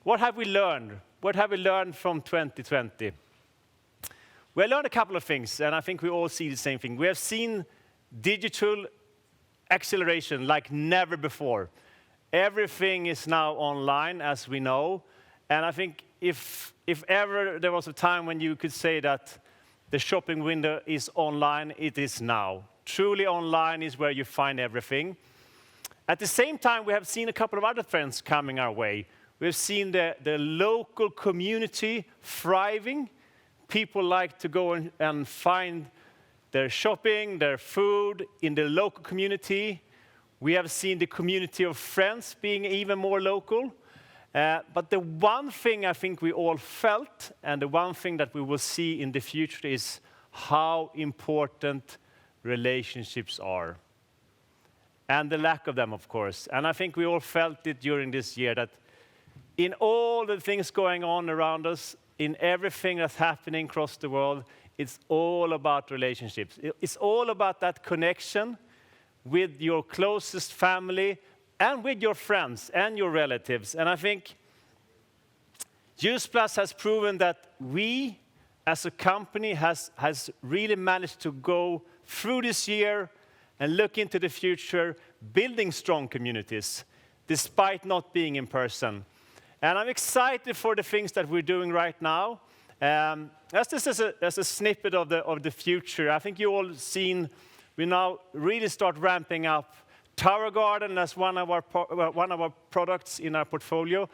what have we learned? What have we learned from 2020? We learned a couple of things, and I think we all see the same thing. We have seen digital acceleration like never before. Everything is now online, as we know. And I think if ever there was a time when you could say that the shopping window is online, it is now. Truly online is where you find everything. At the same time, we have seen a couple of other trends coming our way. We've seen the local community thriving. People like to go and find their shopping, their food in the local community. We have seen the community of friends being even more local. But the one thing I think we all felt, and the one thing that we will see in the future is how important relationships are. And the lack of them, of course. And I think we all felt it during this year that in all the things going on around us, in everything that's happening across the world, it's all about relationships. It's all about that connection with your closest family and with your friends and your relatives. And I think Juice Plus has proven that we, as a company, has really managed to go through this year and look into the future, building strong communities, despite not being in person. And I'm excited for the things that we're doing right now. That's just as a snippet of the future. I think you all seen, we now really start ramping up Tower Garden as one of our products in our portfolio.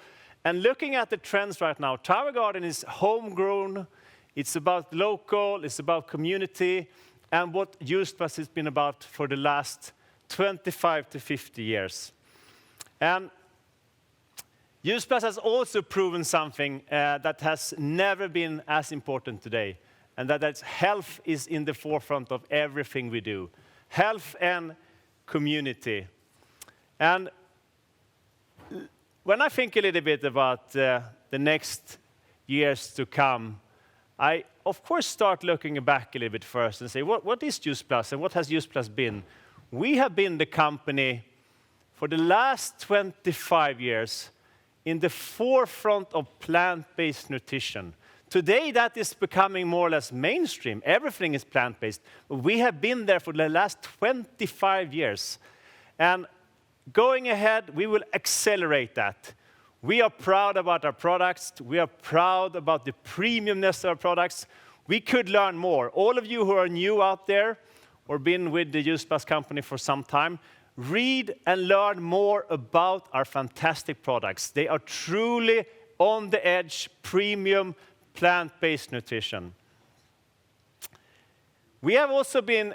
And looking at the trends right now, Tower Garden is homegrown, it's about local, it's about community, and what JuicePlus has been about for the last 25 to 50 years. And JuicePlus has also proven something that has never been as important today, and that health is in the forefront of everything we do. Health and community. And when I think a little bit about the next years to come, I, of course, start looking back a little bit first and say, what is JuicePlus and what has JuicePlus been? We have been the company for the last 25 years in the forefront of plant-based nutrition. Today, that is becoming more or less mainstream. Everything is plant-based. We have been there for the last 25 years. And going ahead, we will accelerate that. We are proud about our products. We are proud about the premiumness of our products. We could learn more. All of you who are new out there or been with the JuicePlus company for some time, read and learn more about our fantastic products. They are truly on the edge, premium, plant-based nutrition. We have also been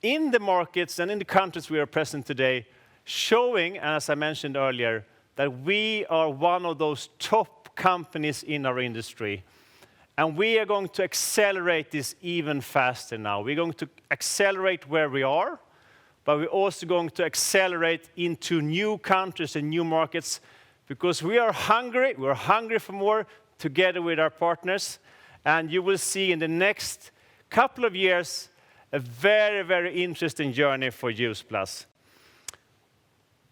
in the markets and in the countries we are present today, showing, as I mentioned earlier, that we are one of those top companies in our industry. And we are going to accelerate this even faster now. We're going to accelerate where we are, but we're also going to accelerate into new countries and new markets because we are hungry. We're hungry for more together with our partners. And you will see in the next couple of years a very, very interesting journey for JuicePlus.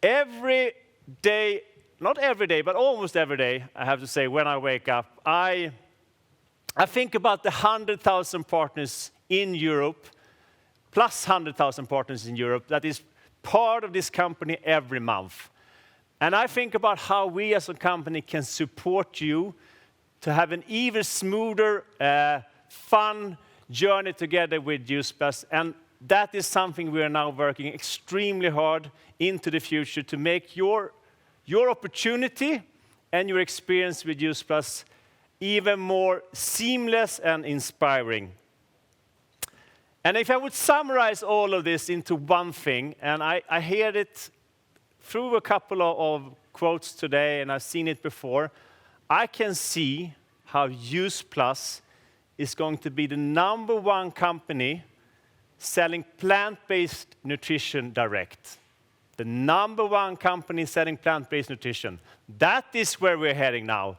Every day, not every day, but almost every day, I have to say, when I wake up, I think about the 100,000 partners in Europe, plus 100,000 partners in Europe, that is part of this company every month. And I think about how we as a company can support you to have an even smoother, fun journey together with JuicePlus. And that is something we are now working extremely hard into the future to make your opportunity and your experience with JuicePlus even more seamless and inspiring. And if I would summarize all of this into one thing, and I heard it through a couple of quotes today, and I've seen it before, I can see how JuicePlus is going to be the #1 company selling plant-based nutrition direct. The #1 company selling plant-based nutrition. That is where we're heading now.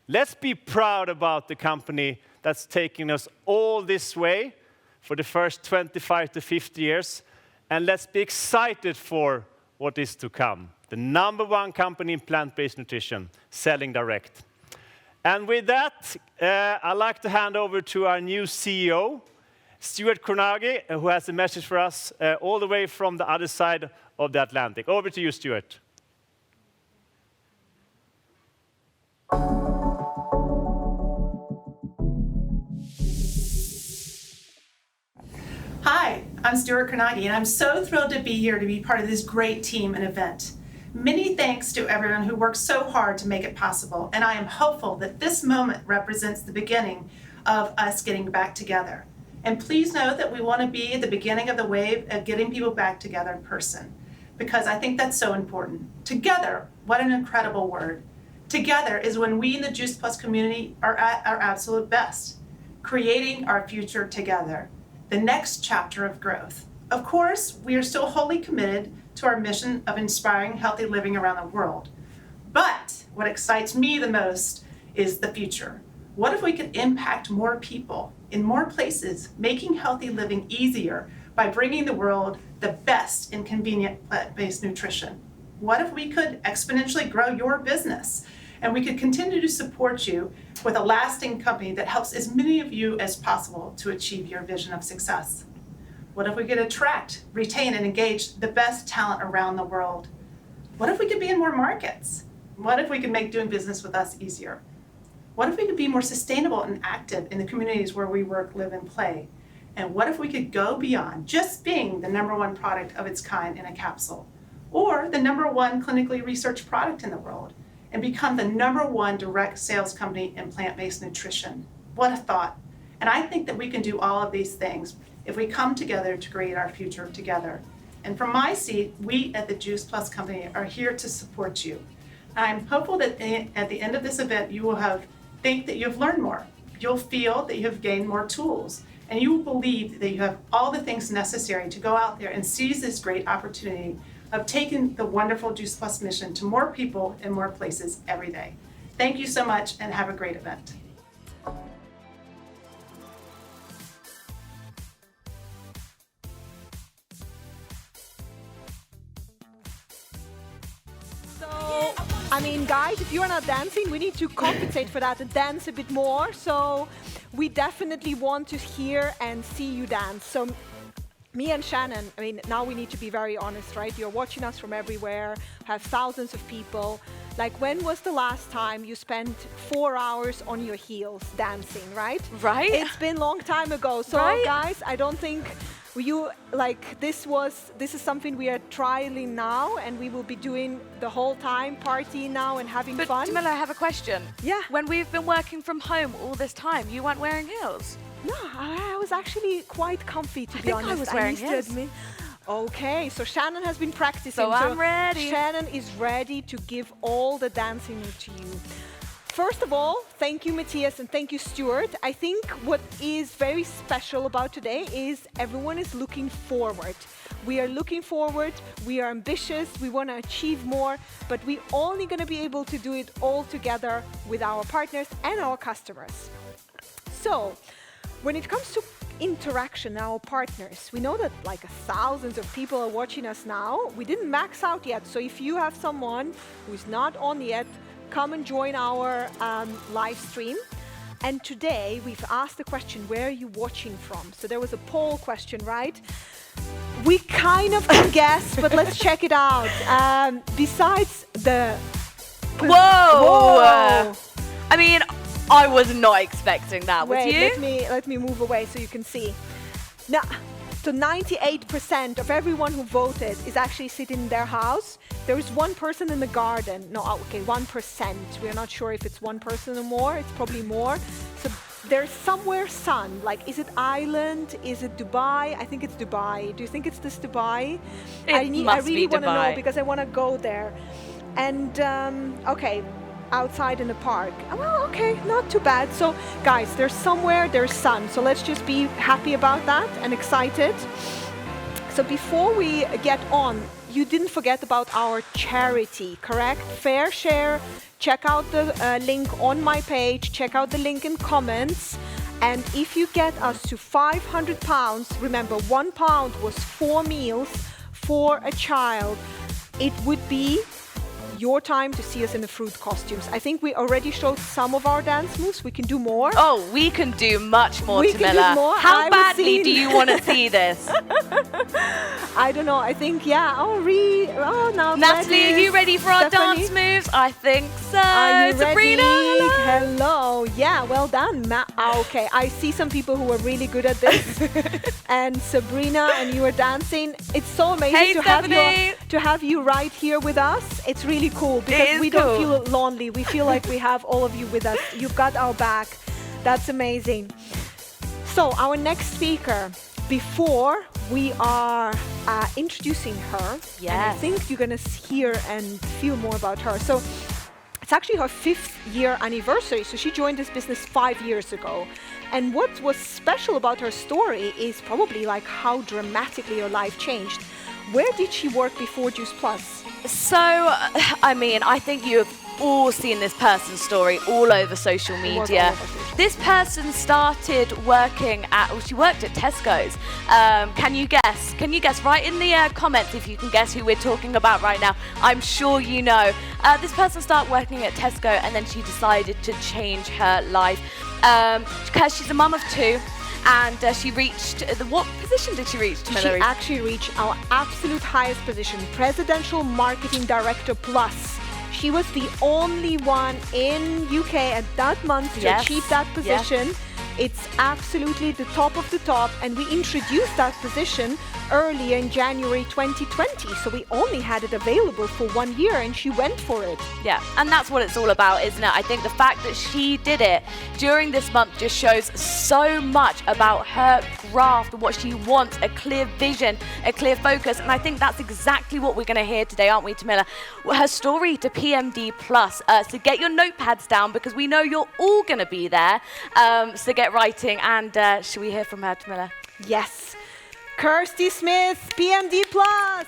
Let's be proud about the company that's taking us all this way for the first 25 to 50 years, and let's be excited for what is to come. The #1 company in plant-based nutrition, selling direct. And with that, I'd like to hand over to our new CEO, Stuart Kronagi, who has a message for us all the way from the other side of the Atlantic. Over to you, Stuart. Hi, I'm Stuart Kronagi, and I'm so thrilled to be here to be part of this great team and event. Many thanks to everyone who worked so hard to make it possible, and I am hopeful that this moment represents the beginning of us getting back together. And please know that we want to be at the beginning of the wave of getting people back together in person, because I think that's so important. Together, what an incredible word. Together is when we in the JuicePlus community are at our absolute best, creating our future together, the next chapter of growth. Of course, we are still wholly committed to our mission of inspiring healthy living around the world. But what excites me the most is the future. What if we could impact more people in more places, making healthy living easier by bringing the world the best in convenient plant-based nutrition? What if we could exponentially grow your business and we could continue to support you with a lasting company that helps as many of you as possible to achieve your vision of success? What if we could attract, retain, and engage the best talent around the world? What if we could be in more markets? What if we could make doing business with us easier? What if we could be more sustainable and active in the communities where we work, live, and play? And what if we could go beyond just being the #1 product of its kind in a capsule, or the #1 clinically researched product in the world, and become the #1 direct sales company in plant-based nutrition? What a thought. And I think that we can do all of these things if we come together to create our future together. And from my seat, we at the Juice Plus Company are here to support you. I'm hopeful that at the end of this event, you will think that you've learned more. You'll feel that you have gained more tools, and you will believe that you have all the things necessary to go out there and seize this great opportunity of taking the wonderful Juice Plus mission to more people in more places every day. Thank you so much, and have a great event. I mean, guys, if you're not dancing, we need to compensate for that and dance a bit more. So we definitely want to hear and see you dance. So me and Shannon, I mean, now we need to be very honest, right? You're watching us from everywhere, have thousands of people. Like, when was the last time you spent 4 hours on your heels dancing, right? Right. It's been a long time ago. So guys, I don't think this is something we are trialing now, and we will be doing the whole time, partying now and having fun. But Jamila, I have a question. Yeah. When we've been working from home all this time, you weren't wearing heels? No, I was actually quite comfy, to be honest. I was wearing used to heels. admit. Okay, so Shannon has been practicing. So I'm ready. Shannon is ready to give all the dancing to you. First of all, thank you, Matthias, and thank you, Stuart. I think what is very special about today is everyone is looking forward. We are looking forward, we are ambitious, we want to achieve more, but we're only going to be able to do it all together with our partners and our customers. So, when it comes to interaction, our partners, we know that like thousands of people are watching us now. We didn't max out yet, so if you have someone who's not on yet, come and join our live stream. And today we've asked the question, where are you watching from? So there was a poll question, right? We kind of can guess, but let's check it out. Besides the... Whoa! I mean, I was not expecting that, was you? Let me move away so you can see. Now, so 98% of everyone who voted is actually sitting in their house. There is one person in the garden. No, okay, 1%. We're not sure if it's one person or more. It's probably more. So there's somewhere sun. Like, is it Ireland? Is it Dubai? I think it's Dubai. Do you think it's this Dubai? I really want to know because I want to go there. And, okay, outside in the park. Well, okay, not too bad. So, guys, there's sun. So let's just be happy about that and excited. So before we get on, you didn't forget about our charity, correct? Fair Share. Check out the link on my page. Check out the link in comments. And if you get us to £500, remember, £1 was 4 meals for a child. It would be your time to see us in the fruit costumes. I think we already showed some of our dance moves. We can do more. Oh, we can do much more, We can do more. How badly do you want to see this? I don't know. I think, yeah. Now Natalie, are you ready for our dance moves? I think so. Are you Sabrina, ready? Hello. Yeah, well done. Okay, I see some people who are really good at this. And Sabrina, and you are dancing. It's so amazing to have you right here with us. It's really cool because we don't feel lonely. We feel like we have all of you with us. You've got our back. That's amazing. So our next speaker, before we are introducing her, and I think you're going to hear and feel more about her. So it's actually her 5th year anniversary. So she joined this business 5 years ago. And what was special about her story is probably like how dramatically her life changed. Where did she work before Juice Plus? So, I mean, I think you've all seen this person's story all over social media. This person started working she worked at Tesco's. Can you guess? Can you guess? Write in the comments if you can guess who we're talking about right now. I'm sure you know. This person started working at Tesco, and then she decided to change her life because she's a mum of 2. And she reached, what position did she reach, Tamila? She actually reached our absolute highest position, Presidential Marketing Director Plus. she was the only one in UK at that month to achieve that position. It's absolutely the top of the top, and we introduced that position earlier in January 2020, so we only had it available for 1 year, and she went for it. Yeah, and that's what it's all about, isn't it? I think the fact that she did it during this month just shows so much about her graft, what she wants, a clear vision, a clear focus, and I think that's exactly what we're going to hear today, aren't we, Tamila? Her story to PMD Plus. So get your notepads down, because we know you're all going to be there. So get writing, and should we hear from her, Tamila? Yes. Kirsty Smith, PMD Plus.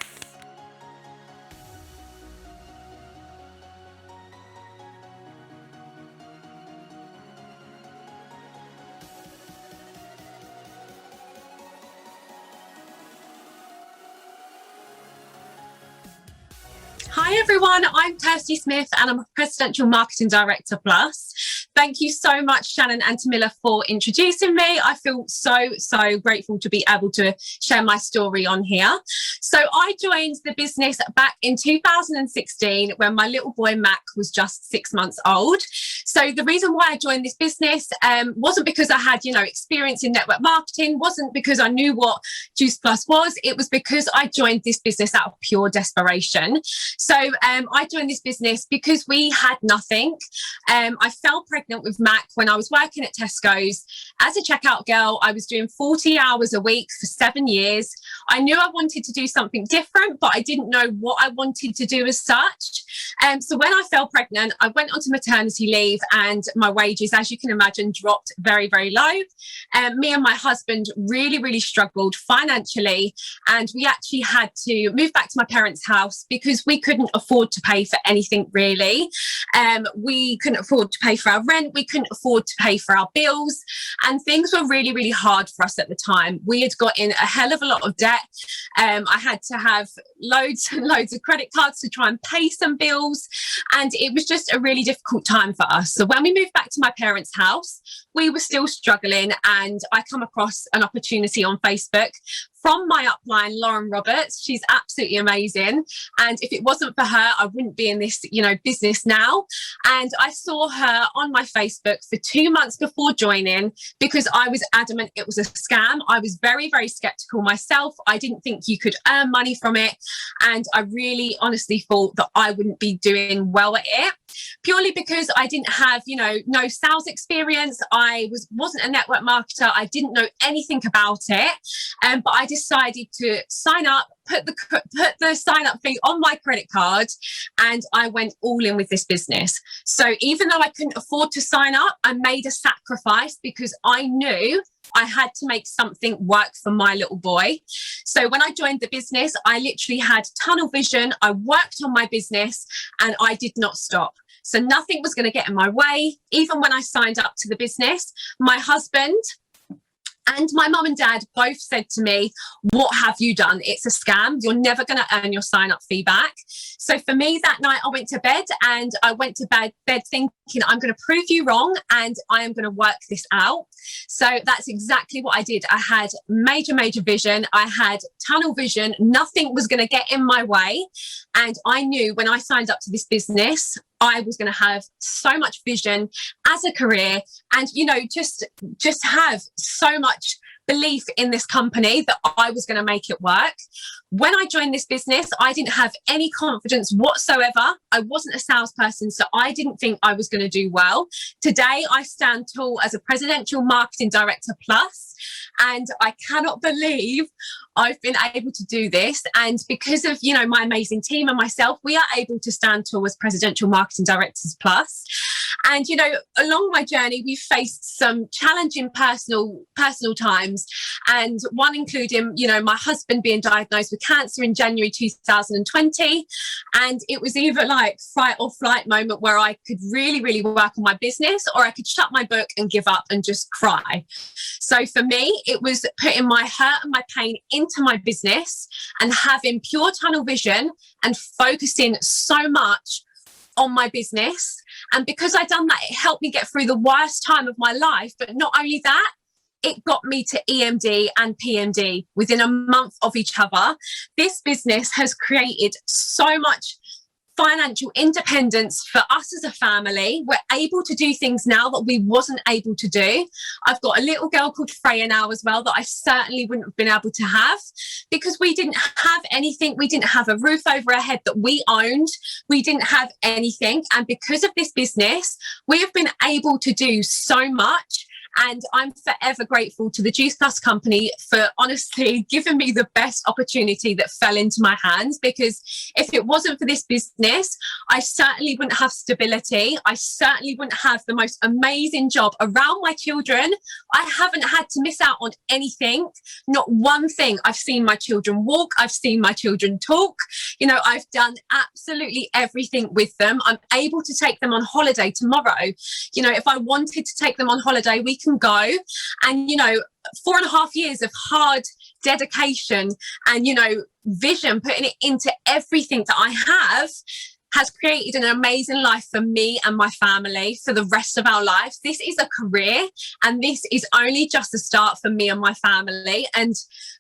Hi everyone, I'm Kirsty Smith and I'm a Presidential Marketing Director Plus. Thank you so much, Shannon and Tamila, for introducing me. I feel so grateful to be able to share my story on here. So I joined the business back in 2016 when my little boy Mac was just 6 months old. So the reason why I joined this business wasn't because I had, experience in network marketing, wasn't because I knew what Juice Plus was. It was because I joined this business out of pure desperation. So I joined this business because we had nothing. I fell pregnant with Mac when I was working at Tesco's. As a checkout girl, I was doing 40 hours a week for 7 years. I knew I wanted to do something different, but I didn't know what I wanted to do as such. So when I fell pregnant, I went onto maternity leave and my wages, as you can imagine, dropped very low. Me and my husband really struggled financially, and we actually had to move back to my parents' house because we couldn't afford to pay for anything really. We couldn't afford to pay for our rent, we couldn't afford to pay for our bills, and things were really hard for us at the time. We had got in a hell of a lot of debt. I had to have loads and loads of credit cards to try and pay some bills, and it was just a really difficult time for us. So when we moved back to my parents' house, we were still struggling, and I come across an opportunity on Facebook from my upline, Lauren Roberts. She's absolutely amazing. And if it wasn't for her, I wouldn't be in this, business now. And I saw her on my Facebook for 2 months before joining because I was adamant it was a scam. I was very skeptical myself. I didn't think you could earn money from it. And I really honestly thought that I wouldn't be doing well at it, purely because I didn't have, no sales experience. I wasn't a network marketer. I didn't know anything about it. But I decided to sign up, put the sign up fee on my credit card, and I went all in with this business. So even though I couldn't afford to sign up, I made a sacrifice because I knew I had to make something work for my little boy. So when I joined the business, I literally had tunnel vision. I worked on my business and I did not stop. So nothing was going to get in my way. Even when I signed up to the business, my husband and my mum and dad both said to me, "What have you done? It's a scam. You're never going to earn your sign-up fee back." So for me that night, I went to bed and I went to bed thinking, I'm going to prove you wrong and I am going to work this out. So that's exactly what I did. I had major vision. I had tunnel vision. Nothing was going to get in my way. And I knew when I signed up to this business, I was going to have so much vision as a career and, just have so much belief in this company that I was going to make it work. When I joined this business, I didn't have any confidence whatsoever. I wasn't a salesperson, so I didn't think I was going to do well. Today, I stand tall as a Presidential Marketing Director Plus, and I cannot believe I've been able to do this. And because of, my amazing team and myself, we are able to stand tall as Presidential Marketing Directors Plus. And, along my journey, we've faced some challenging personal times, and one including, my husband being diagnosed with cancer in January 2020. And it was either like fight or flight moment where I could really work on my business, or I could shut my book and give up and just cry. So for me, it was putting my hurt and my pain into my business and having pure tunnel vision and focusing so much on my business. And because I'd done that, it helped me get through the worst time of my life. But not only that, it got me to EMD and PMD within a month of each other. This business has created so much financial independence for us as a family. We're able to do things now that we wasn't able to do. I've got a little girl called Freya now as well that I certainly wouldn't have been able to have because we didn't have anything. We didn't have a roof over our head that we owned. We didn't have anything. And because of this business, we have been able to do so much. And I'm forever grateful to the Juice Plus company for honestly giving me the best opportunity that fell into my hands, because if it wasn't for this business, I certainly wouldn't have stability. I certainly wouldn't have the most amazing job around my children. I haven't had to miss out on anything, not one thing. I've seen my children walk. I've seen my children talk. You know, I've done absolutely everything with them. I'm able to take them on holiday tomorrow. You know, if I wanted to take them on holiday, we can go. And, you know, 4.5 years of hard dedication and, you know, vision, putting it into everything that I have, has created an amazing life for me and my family for the rest of our lives. This is a career, and this is only just the start for me and my family. And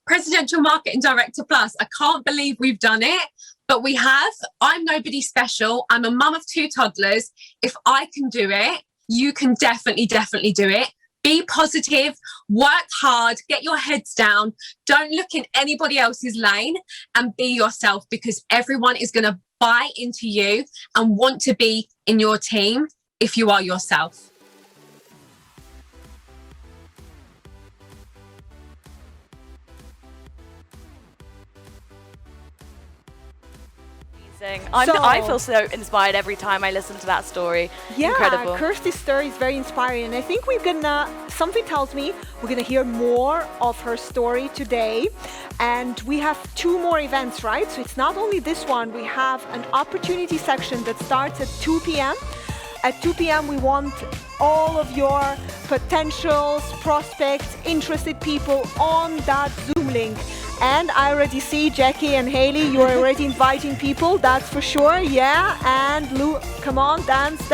Presidential Marketing Director Plus, I can't believe we've done it, but we have. I'm nobody special. I'm a mum of 2 toddlers. If I can do it, you can definitely do it. Be positive, work hard, get your heads down. Don't look in anybody else's lane, and be yourself, because everyone is going to buy into you and want to be in your team if you are yourself. I feel so inspired every time I listen to that story. Yeah, Incredible. Kirsty's story is very inspiring, and I think we're gonna, something tells me we're gonna hear more of her story today. And we have 2 more events, right? So it's not only this one, we have an opportunity section that starts at 2 p.m. At 2 p.m. we want all of your potentials, prospects, interested people on that Zoom link. And I already see Jackie and Haley, you're already inviting people, that's for sure, yeah. And Lou, come on, dance.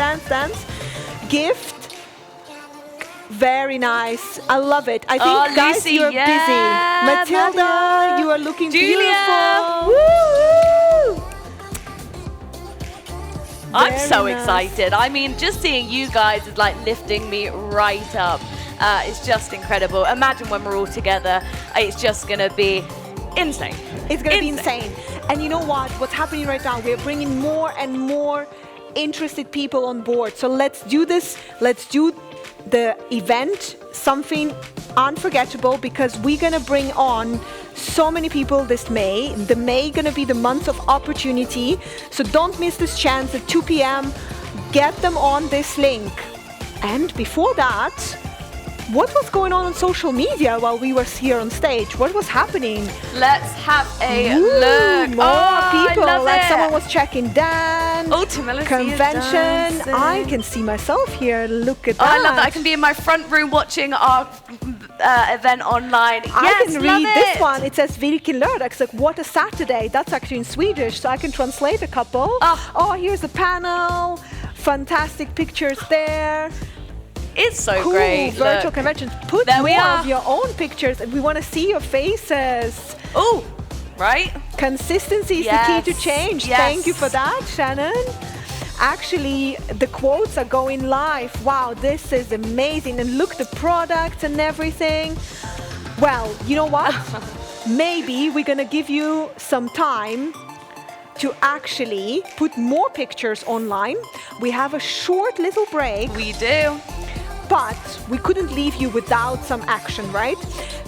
Gift, very nice, I love it. I think, guys, Lucy, you're busy. Matilda, Nadia, you are looking Julia. beautiful. Woo! I'm Very so nice. excited. I mean, just seeing you guys is like lifting me right up. It's just incredible. Imagine when we're all together, it's just going to be insane. It's going to be insane. And you know what? What's happening right now? We're bringing more and more interested people on board. So let's do this. Let's do the event something unforgettable, because we're going to bring on so many people this May. The May going to be the month of opportunity. So don't miss this chance at 2 p.m. Get them on this link. And before that, what was going on social media while we were here on stage? What was happening? Let's have a Ooh, look. More people. I love like it. someone was checking dance. Oh, Tamila is convention. dancing. I can see myself here. Look at Oh, that. I love that. I can be in my front room watching our event online. I Yes, can love read it. this one. It says Vilken lördag. It's like, what a Saturday. That's actually in Swedish, so I can translate a couple. Oh, here's the panel. Fantastic pictures there. It's so cool. great. Virtual Look. conventions. Put There we more are. of your own pictures, and we want to see your faces. Oh, right. Consistency is the key to change. Yes. Thank you for that, Shannon. Actually, the quotes are going live. Wow, this is amazing. And look, the products and everything. Well, you know what? Maybe we're going to give you some time to actually put more pictures online. We have a short little break. We do. But we couldn't leave you without some action, right?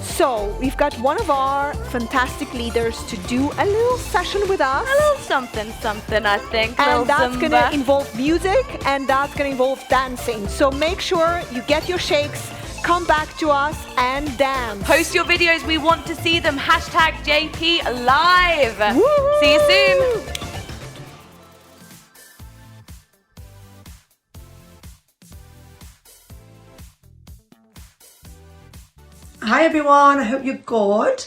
So we've got one of our fantastic leaders to do a little session with us. A little something, I think. And that's Zumba. going to involve music, and that's going to involve dancing. So make sure you get your shakes, come back to us and dance. Post your videos. We want to see them. Hashtag JP Live. Woo-hoo! See you soon. Hi everyone, I hope you're good.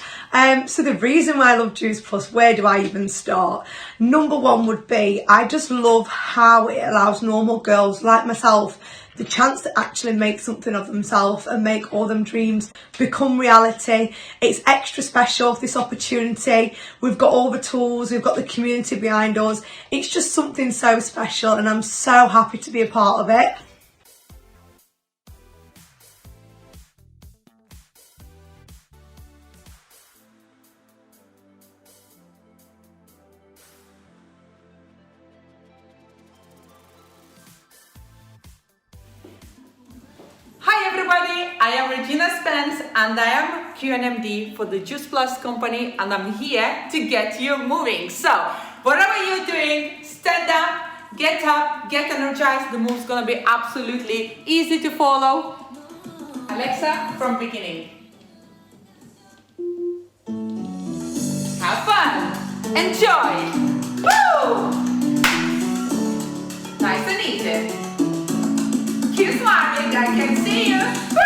So the reason why I love Juice Plus, where do I even start? Number one would be, I just love how it allows normal girls like myself the chance to actually make something of themselves and make all them dreams become reality. It's extra special, this opportunity. We've got all the tools, we've got the community behind us. It's just something so special, and I'm so happy to be a part of it. Hi everybody, I am Regina Spence and I am QNMD for the Juice Plus company, and I'm here to get you moving. So whatever you're doing, stand up, get energized. The move's gonna be absolutely easy to follow. Alexa, from beginning. Have fun, enjoy, woo! Nice and easy. Keep smiling, I can see you. Woo!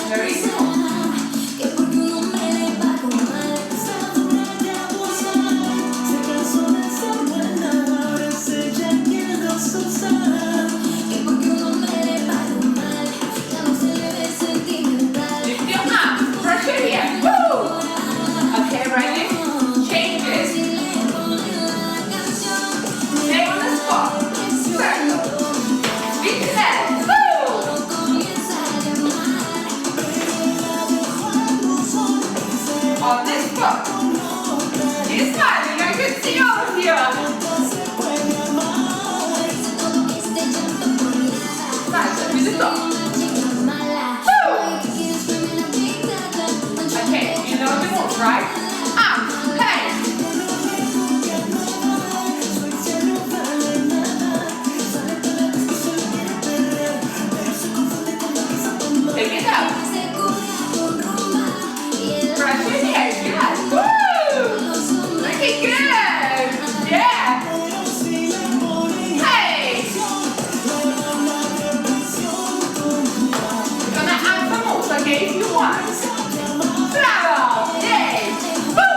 Very small. Lift your arms, pressure here. Woo! Okay, ready? Changes. Stay on the spot. Circle. Big head. Woo! On this spot. Keep smiling. I can see all of you. Nice. Up to the top. Woo! Okay, you know the moves, right? Hey! Take it up. Press your head, yes. Woo! Looking good. Yeah. Hey. You're gonna add some moves, okay, if you want. Bravo. Yay. Woo!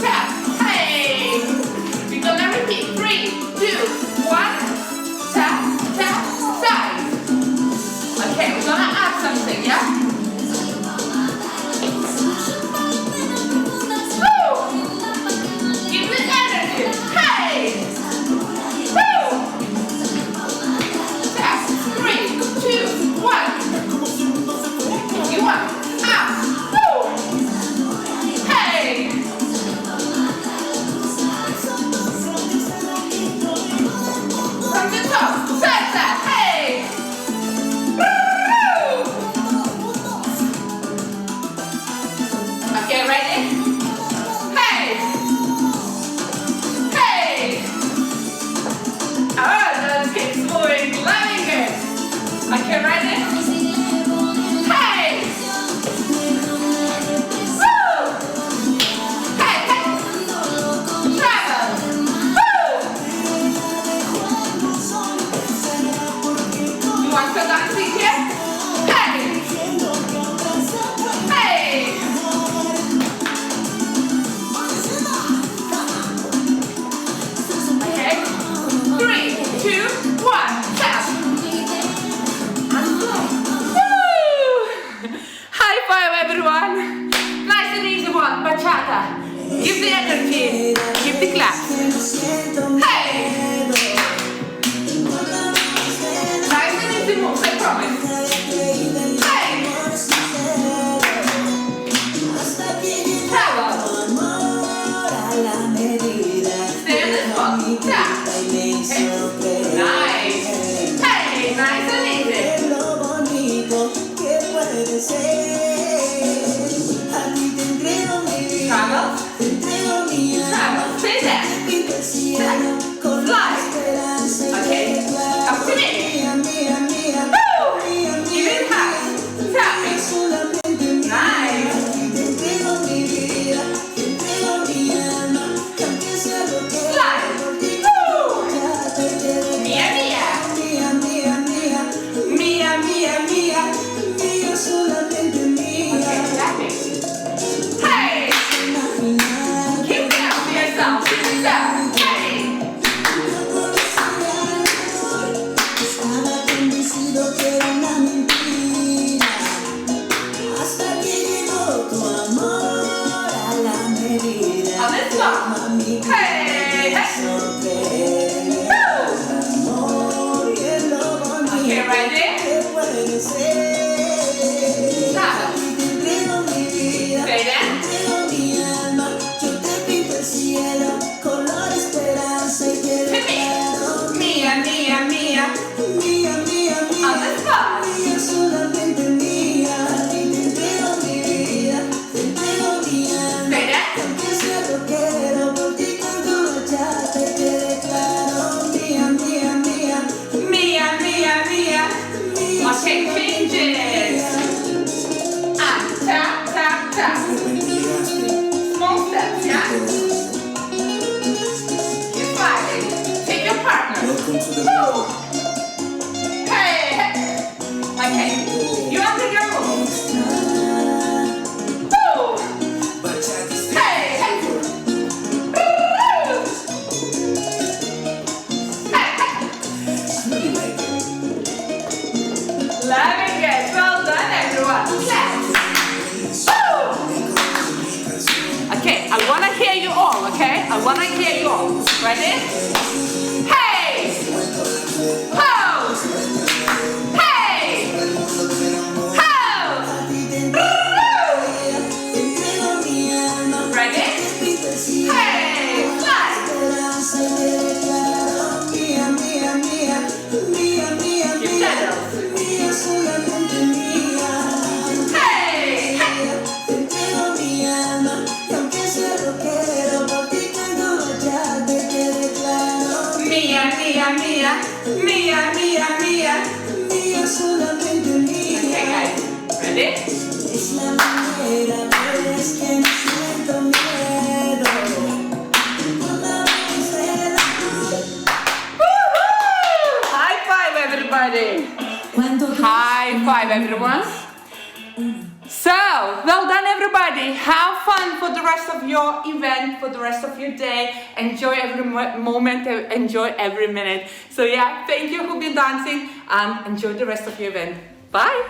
Tap. Hey. We're gonna repeat. 3, 2, 1. Tap, tap, side. Okay, we're gonna add something, yeah? Woo! Give it energy. Hey! Woo! Tap. 3, 2, 1. You want up. Woo! Hey! From the top, salsa, hey! Woo! Okay, ready? Hey! Hey! Oh, let's keep moving, loving it. Okay, ready? Hey! Woo! Hey, hey! Travel! Woo! You want to dance here? Hey! Hey! Okay. 3, 2, 1, tap! Woo! High five, everyone! Nice and easy one, bachata. Give the energy, give the claps. Hey! Nice and easy moves, I promise. Hey! Travel. Stay on the spot. Tap. Hey. Nice. When I hear you all. Ready? Hey! Ho! Hey! Ho! Ready? Hey! Fly! Keep shadows. Hey! Mía, mía, mía, mía, mía, mía. Okay, guys, ready? High five, everybody! High five, everyone! So, well done, everybody. Have fun for the rest of your event, for the rest of your day. Enjoy every moment, enjoy every minute. So yeah, thank you for being dancing and enjoy the rest of your event. Bye.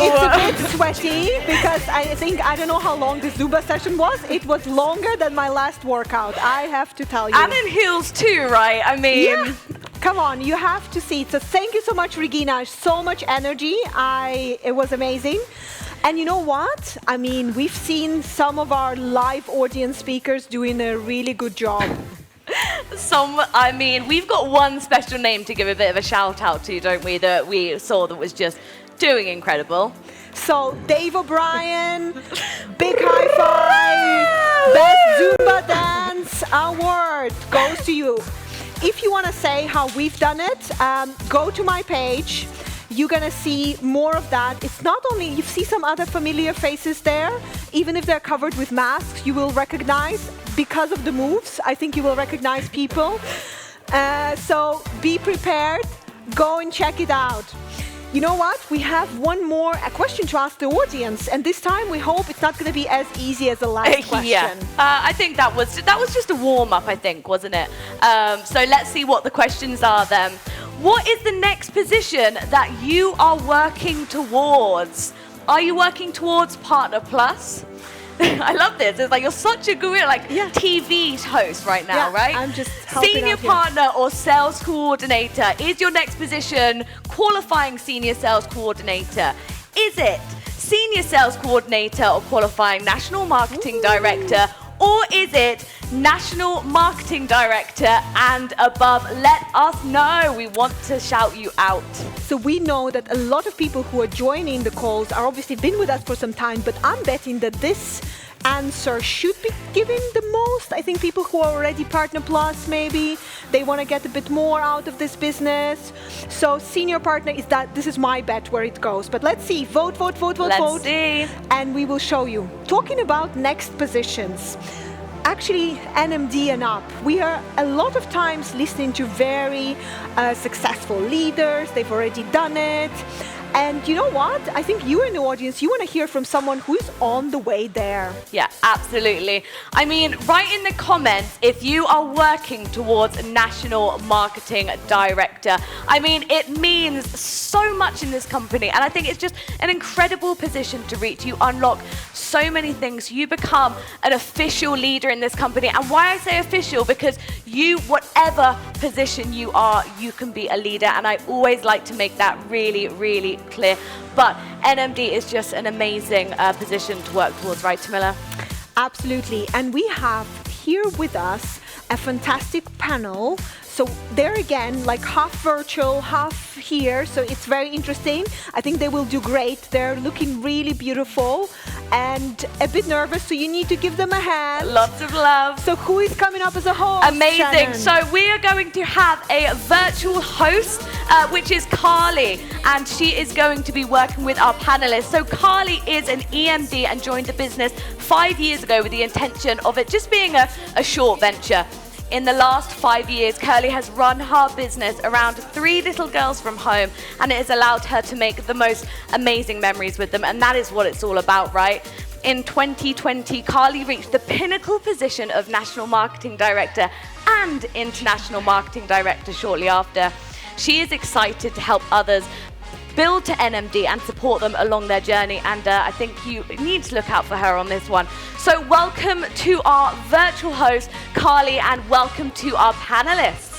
It's a bit sweaty because I don't know how long the Zumba session was. It was longer than my last workout, I have to tell you. And in heels too, right? I mean... Yeah. Come on, you have to see. So thank you so much, Regina. So much energy. It was amazing. And you know what? I mean, we've seen some of our live audience speakers doing a really good job. We've got one special name to give a bit of a shout out to, don't we? That we saw that was just doing incredible. So Dave O'Brien, big high five. Best Zumba Dance Award goes to you. If you want to say how we've done it, go to my page. You're going to see more of that. It's not only, you see some other familiar faces there. Even if they're covered with masks, you will recognize, because of the moves, I think you will recognize people. So be prepared. Go and check it out. You know what? We have one more question to ask the audience, and this time we hope it's not going to be as easy as the last question. Yeah, I think that was just a warm-up, I think, wasn't it? So let's see what the questions are then. What is the next position that you are working towards? Are you working towards Partner Plus? I love this. It's like you're such a good TV host right now, right? I'm just helping Senior out here. partner or sales coordinator. Is your next position qualifying senior sales coordinator? Is it senior sales coordinator or qualifying national marketing director? Or is it national marketing director and above? Let us know. We want to shout you out. So we know that a lot of people who are joining the calls are obviously been with us for some time, but I'm betting that this answer should be given the most. I think people who are already Partner Plus, maybe they want to get a bit more out of this business. So senior partner this is my bet where it goes. But let's see. Vote. Let's see. And we will show you. Talking about next positions. Actually, NMD and up, we are a lot of times listening to very successful leaders. They've already done it. And you know what? I think you in the audience, you want to hear from someone who's on the way there. Yeah, absolutely. I mean, write in the comments if you are working towards National Marketing Director. I mean, it means so much in this company, and I think it's just an incredible position to reach. You unlock so many things. You become an official leader in this company. And why I say official, because you, whatever position you are, you can be a leader. And I always like to make that really, really clear. But NMD is just an amazing position to work towards, right, Tamila? Absolutely. And we have here with us a fantastic panel. So there again, like half virtual, half here. So it's very interesting. I think they will do great. They're looking really beautiful and a bit nervous. So you need to give them a hand. Lots of love. So who is coming up as a host? Amazing. Shannon? So we are going to have a virtual host, which is Carly, and she is going to be working with our panelists. So Carly is an EMD and joined the business 5 years ago with the intention of it just being a short venture. In the last 5 years, Curly has run her business around 3 little girls from home, and it has allowed her to make the most amazing memories with them, and that is what it's all about, right? In 2020, Carly reached the pinnacle position of National Marketing Director and International Marketing Director shortly after. She is excited to help others build to NMD and support them along their journey, and I think you need to look out for her on this one. So welcome to our virtual host, Carly, and welcome to our panelists.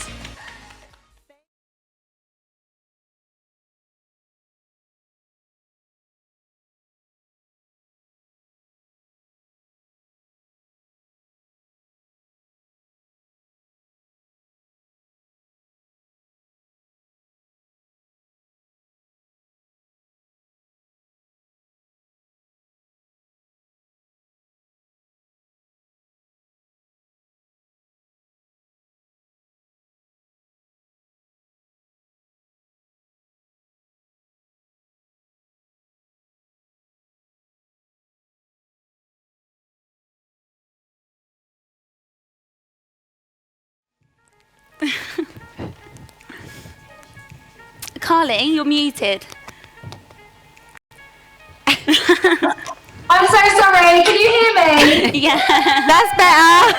Carly, you're muted. I'm so sorry, can you hear me? Yeah, that's better.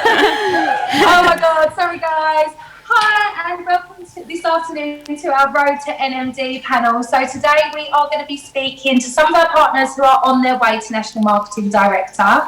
Oh my God, sorry guys. Hi and welcome this afternoon to our Road to NMD panel. So today we are going to be speaking to some of our partners who are on their way to National Marketing Director.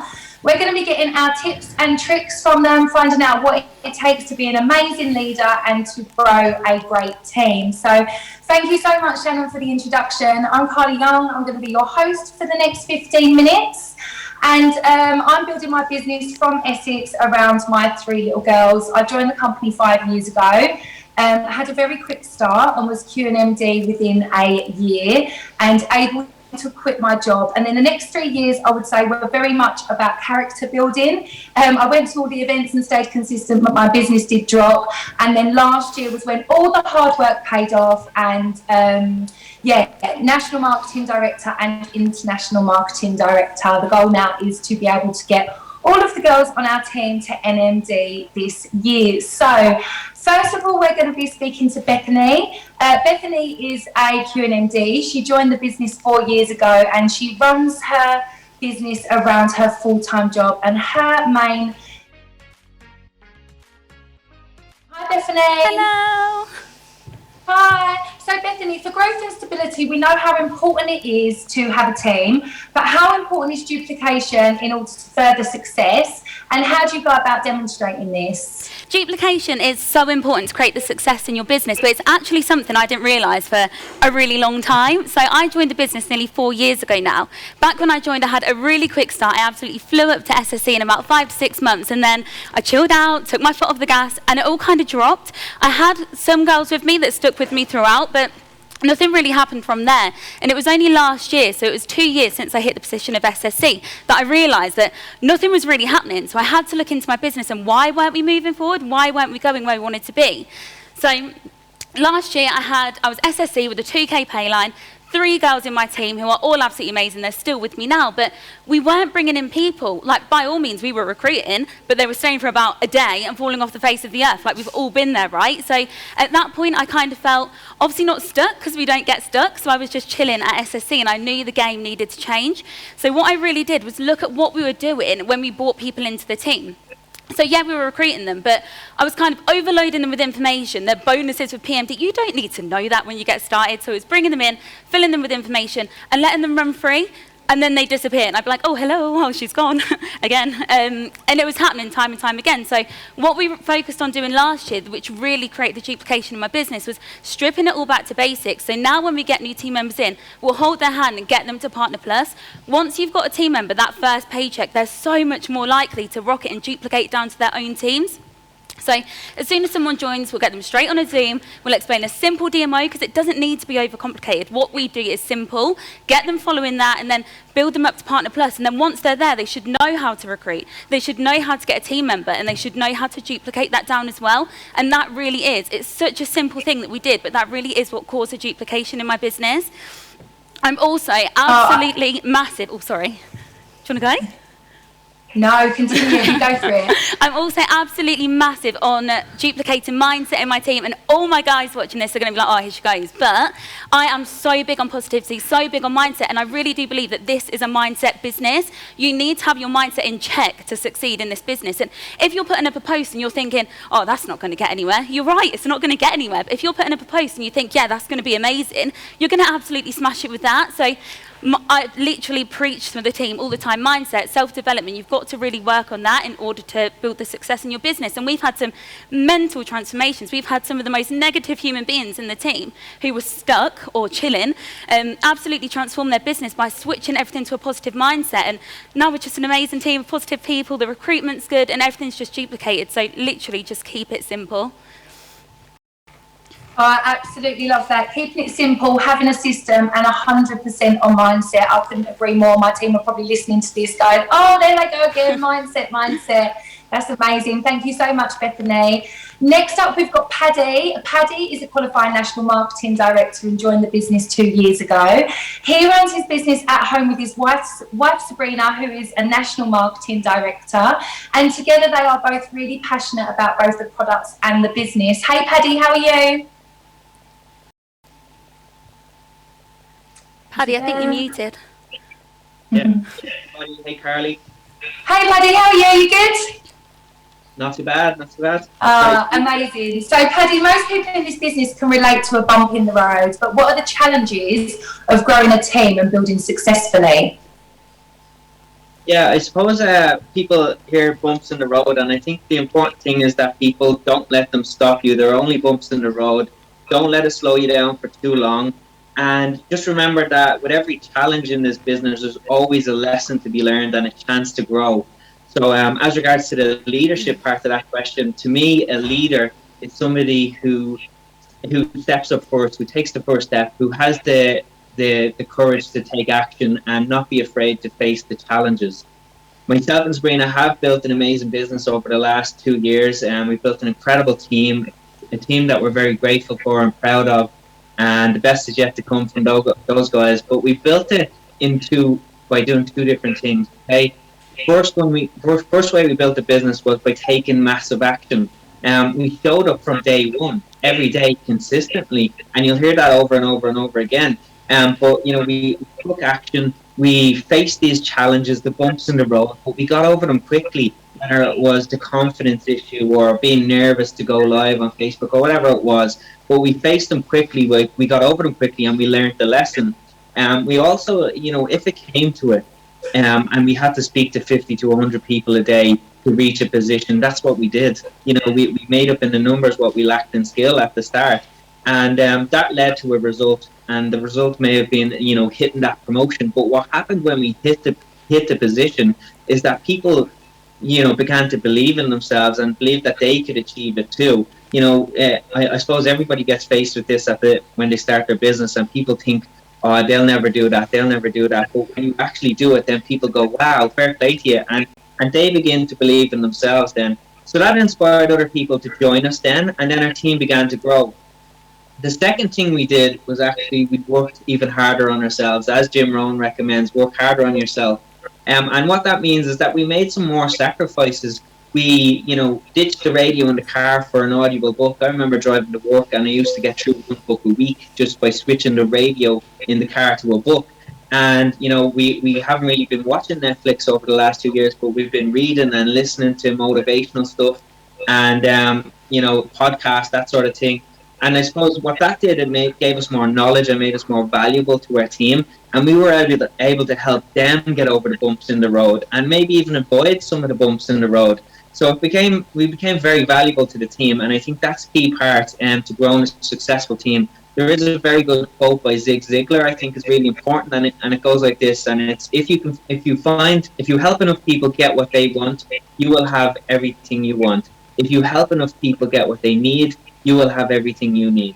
We're going to be getting our tips and tricks from them, finding out what it takes to be an amazing leader and to grow a great team. So thank you so much, Shannon, for the introduction. I'm Carly Young. I'm going to be your host for the next 15 minutes. And I'm building my business from Essex around my 3 little girls. I joined the company 5 years ago. Had a very quick start and was QNMD within a year and able to quit my job. And then the next 3 years, I would say, were very much about character building. I went to all the events and stayed consistent, but my business did drop. And then last year was when all the hard work paid off, and National Marketing Director and International Marketing Director. The goal now is to be able to get all of the girls on our team to NMD this year. So first of all, we're going to be speaking to Bethany. Bethany is a QNMD. She joined the business 4 years ago and she runs her business around her full-time job, and her main... Hi Bethany. Hello. Hi. So Bethany, for growth and stability, we know how important it is to have a team, but how important is duplication in order to further success, and how do you go about demonstrating this? Duplication is so important to create the success in your business, but it's actually something I didn't realise for a really long time. So I joined the business nearly 4 years ago now. Back when I joined, I had a really quick start. I absolutely flew up to SSE in about 5 to 6 months, and then I chilled out, took my foot off the gas, and it all kind of dropped. I had some girls with me that stuck with me throughout, but nothing really happened from there. And it was only last year, so it was 2 years since I hit the position of SSC, that I realised that nothing was really happening. So I had to look into my business and why weren't we moving forward? Why weren't we going where we wanted to be? So last year I was SSC with a 2K pay line, 3 girls in my team who are all absolutely amazing. They're still with me now, but we weren't bringing in people. Like, by all means, we were recruiting, but they were staying for about a day and falling off the face of the earth. Like, we've all been there, right? So at that point, I kind of felt obviously not stuck, because we don't get stuck. So I was just chilling at SSC, and I knew the game needed to change. So what I really did was look at what we were doing when we brought people into the team. So yeah, we were recruiting them, but I was kind of overloading them with information. Their bonuses with PMD, you don't need to know that when you get started. So it was bringing them in, filling them with information, and letting them run free. And then they disappear, and I'd be like, oh, hello, oh, she's gone again. And it was happening time and time again. So what we focused on doing last year, which really created the duplication in my business, was stripping it all back to basics. So now when we get new team members in, we'll hold their hand and get them to Partner Plus. Once you've got a team member, that first paycheck, they're so much more likely to rocket and duplicate down to their own teams. So as soon as someone joins, we'll get them straight on a Zoom. We'll explain a simple DMO, because it doesn't need to be overcomplicated. What we do is simple. Get them following that, and then build them up to Partner Plus. And then once they're there, they should know how to recruit. They should know how to get a team member, and they should know how to duplicate that down as well. And that really is. It's such a simple thing that we did, but that really is what caused the duplication in my business. I'm also absolutely massive. Oh, sorry. Do you want to go? No, continue. You go for it. I'm also absolutely massive on duplicating mindset in my team, and all my guys watching this are going to be like, oh, here she goes. But I am so big on positivity, so big on mindset, and I really do believe that this is a mindset business. You need to have your mindset in check to succeed in this business. And if you're putting up a post and you're thinking, oh, that's not going to get anywhere, you're right, it's not going to get anywhere. But if you're putting up a post and you think, yeah, that's going to be amazing, you're going to absolutely smash it with that. So I literally preach to the team all the time, mindset, self-development. You've got to really work on that in order to build the success in your business. And we've had some mental transformations. We've had some of the most negative human beings in the team who were stuck or chilling, absolutely transform their business by switching everything to a positive mindset. And now we're just an amazing team of positive people. The recruitment's good and everything's just duplicated. So literally just keep it simple. I absolutely love that. Keeping it simple, having a system, and 100% on mindset. I couldn't agree more. My team are probably listening to this going, oh, there they go again, mindset. That's amazing. Thank you so much, Bethany. Next up, we've got Paddy. Paddy is a qualified national marketing director and joined the business 2 years ago. He runs his business at home with his wife Sabrina, who is a national marketing director. And together they are both really passionate about both the products and the business. Hey, Paddy, how are you? Paddy, I think you're muted. Yeah. Hey, Carly. Hey, Paddy, how are you? You good? Not too bad, not too bad. Amazing. So, Paddy, most people in this business can relate to a bump in the road, but what are the challenges of growing a team and building successfully? Yeah, I suppose people hear bumps in the road, and I think the important thing is that people don't let them stop you. There are only bumps in the road. Don't let it slow you down for too long. And just remember that with every challenge in this business, there's always a lesson to be learned and a chance to grow. So as regards to the leadership part of that question, to me, a leader is somebody who steps up first, who takes the first step, who has the courage to take action and not be afraid to face the challenges. Myself and Sabrina have built an amazing business over the last 2 years, and we've built an incredible team, a team that we're very grateful for and proud of. And the best is yet to come from those guys. But we built it by doing two different things. Okay, first way we built the business was by taking massive action. We showed up from day one, every day, consistently, and you'll hear that over and over and over again. But we took action. We faced these challenges, the bumps in the road, but we got over them quickly. Whether it was the confidence issue or being nervous to go live on Facebook or whatever it was, but we faced them quickly. We got over them quickly, and we learned the lesson. We also, if it came to it, and we had to speak to 50 to 100 people a day to reach a position, that's what we did. We made up in the numbers what we lacked in skill at the start, and that led to a result. And the result may have been, hitting that promotion. But what happened when we hit the position is that people began to believe in themselves and believe that they could achieve it too. I suppose everybody gets faced with this when they start their business, and people think, oh, they'll never do that. But when you actually do it, then people go, wow, fair play to you. And they begin to believe in themselves then. So that inspired other people to join us then, and then our team began to grow. The second thing we did was actually we worked even harder on ourselves. As Jim Rohn recommends, work harder on yourself. And what that means is that we made some more sacrifices. We, ditched the radio in the car for an audible book. I remember driving to work, and I used to get through one book a week just by switching the radio in the car to a book. And, we haven't really been watching Netflix over the last 2 years, but we've been reading and listening to motivational stuff and, podcasts, that sort of thing. And I suppose what that did, it gave us more knowledge and made us more valuable to our team. And we were able to help them get over the bumps in the road and maybe even avoid some of the bumps in the road. So we became very valuable to the team. And I think that's the key part to growing a successful team. There is a very good quote by Zig Ziglar, I think is really important. And it goes like this. And it's, if you help enough people get what they want, you will have everything you want. If you help enough people get what they need, you will have everything you need.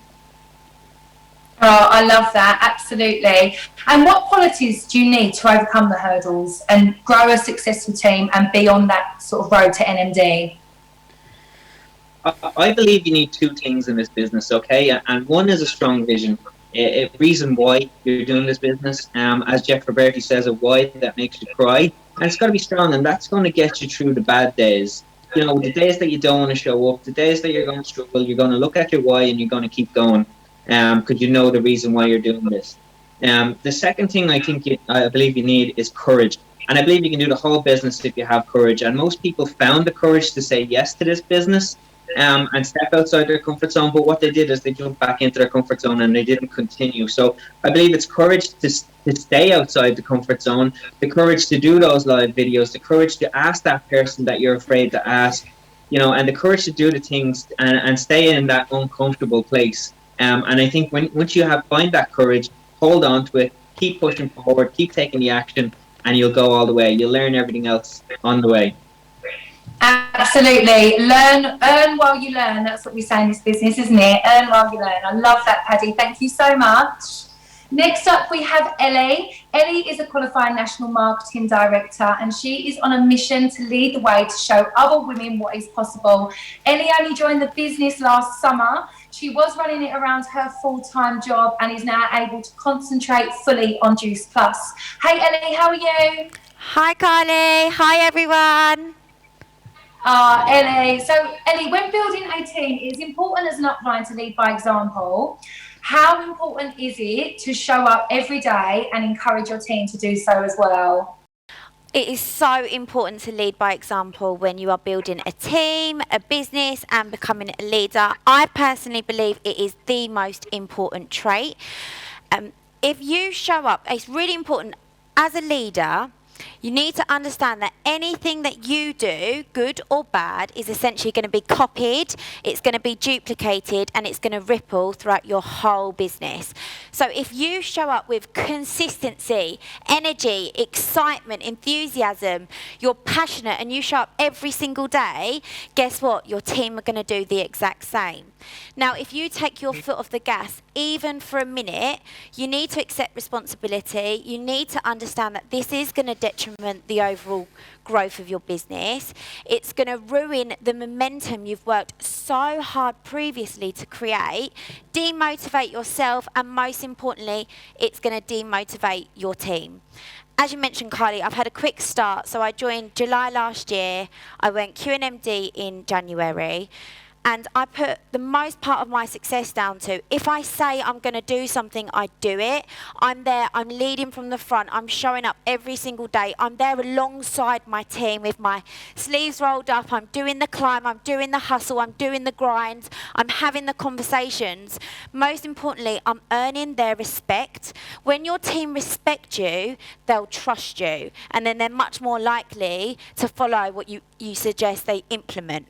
Oh, I love that, absolutely. And what qualities do you need to overcome the hurdles and grow a successful team and be on that sort of road to NMD? I believe you need two things in this business, okay? And one is a strong vision, a reason why you're doing this business. As Jeff Roberti says, a why that makes you cry. and it's got to be strong, and that's going to get you through the bad days. You know, the days that you don't want to show up, the days that you're going to struggle, you're going to look at your why and you're going to keep going, because you know the reason why you're doing this. The second thing I believe you need is courage. And I believe you can do the whole business if you have courage. And most people found the courage to say yes to this business and step outside their comfort zone. But what they did is they jumped back into their comfort zone and they didn't continue. So I believe it's courage to stay outside the comfort zone, the courage to do those live videos, the courage to ask that person that you're afraid to ask, you know, and the courage to do the things and stay in that uncomfortable place. And I think once you find that courage, hold on to it, keep pushing forward, keep taking the action, and you'll go all the way. You'll learn everything else on the way. Absolutely. Earn while you learn. That's what we say in this business, isn't it? Earn while you learn. I love that, Paddy. Thank you so much. Next up, we have Ellie. Ellie is a qualified national marketing director, and she is on a mission to lead the way to show other women what is possible. Ellie only joined the business last summer. She was running it around her full-time job and is now able to concentrate fully on Juice Plus. Hey, Ellie, how are you? Hi, Carly. Hi, everyone. Ellie. So, Ellie, when building a team, it is important as an upline to lead by example. How important is it to show up every day and encourage your team to do so as well? It is so important to lead by example when you are building a team, a business, and becoming a leader. I personally believe it is the most important trait. If you show up, it's really important as a leader. You need to understand that anything that you do, good or bad, is essentially going to be copied, it's going to be duplicated, and it's going to ripple throughout your whole business. So if you show up with consistency, energy, excitement, enthusiasm, you're passionate, and you show up every single day, guess what? Your team are going to do the exact same. Now, if you take your foot off the gas, even for a minute, you need to accept responsibility. You need to understand that this is going to detriment the overall growth of your business. It's going to ruin the momentum you've worked so hard previously to create, demotivate yourself, and most importantly, it's going to demotivate your team. As you mentioned, Carly, I've had a quick start. So I joined July last year. I went QNMD in January. And I put the most part of my success down to, if I say I'm going to do something, I do it. I'm there, I'm leading from the front, I'm showing up every single day. I'm there alongside my team with my sleeves rolled up. I'm doing the climb, I'm doing the hustle, I'm doing the grind, I'm having the conversations. Most importantly, I'm earning their respect. When your team respect you, they'll trust you. And then they're much more likely to follow what you suggest they implement.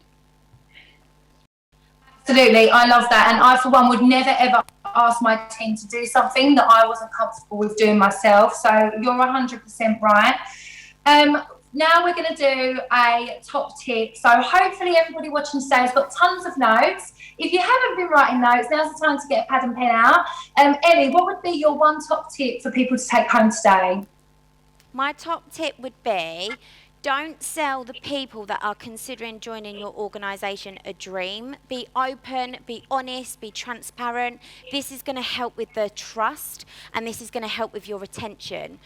Absolutely, I love that. And I, for one, would never, ever ask my team to do something that I wasn't comfortable with doing myself. So you're 100% right. Now we're going to do a top tip. So hopefully everybody watching today has got tons of notes. If you haven't been writing notes, now's the time to get a pad and pen out. Ellie, what would be your one top tip for people to take home today? My top tip would be, don't sell the people that are considering joining your organisation a dream. Be open, be honest, be transparent. This is going to help with the trust, and this is going to help with your retention.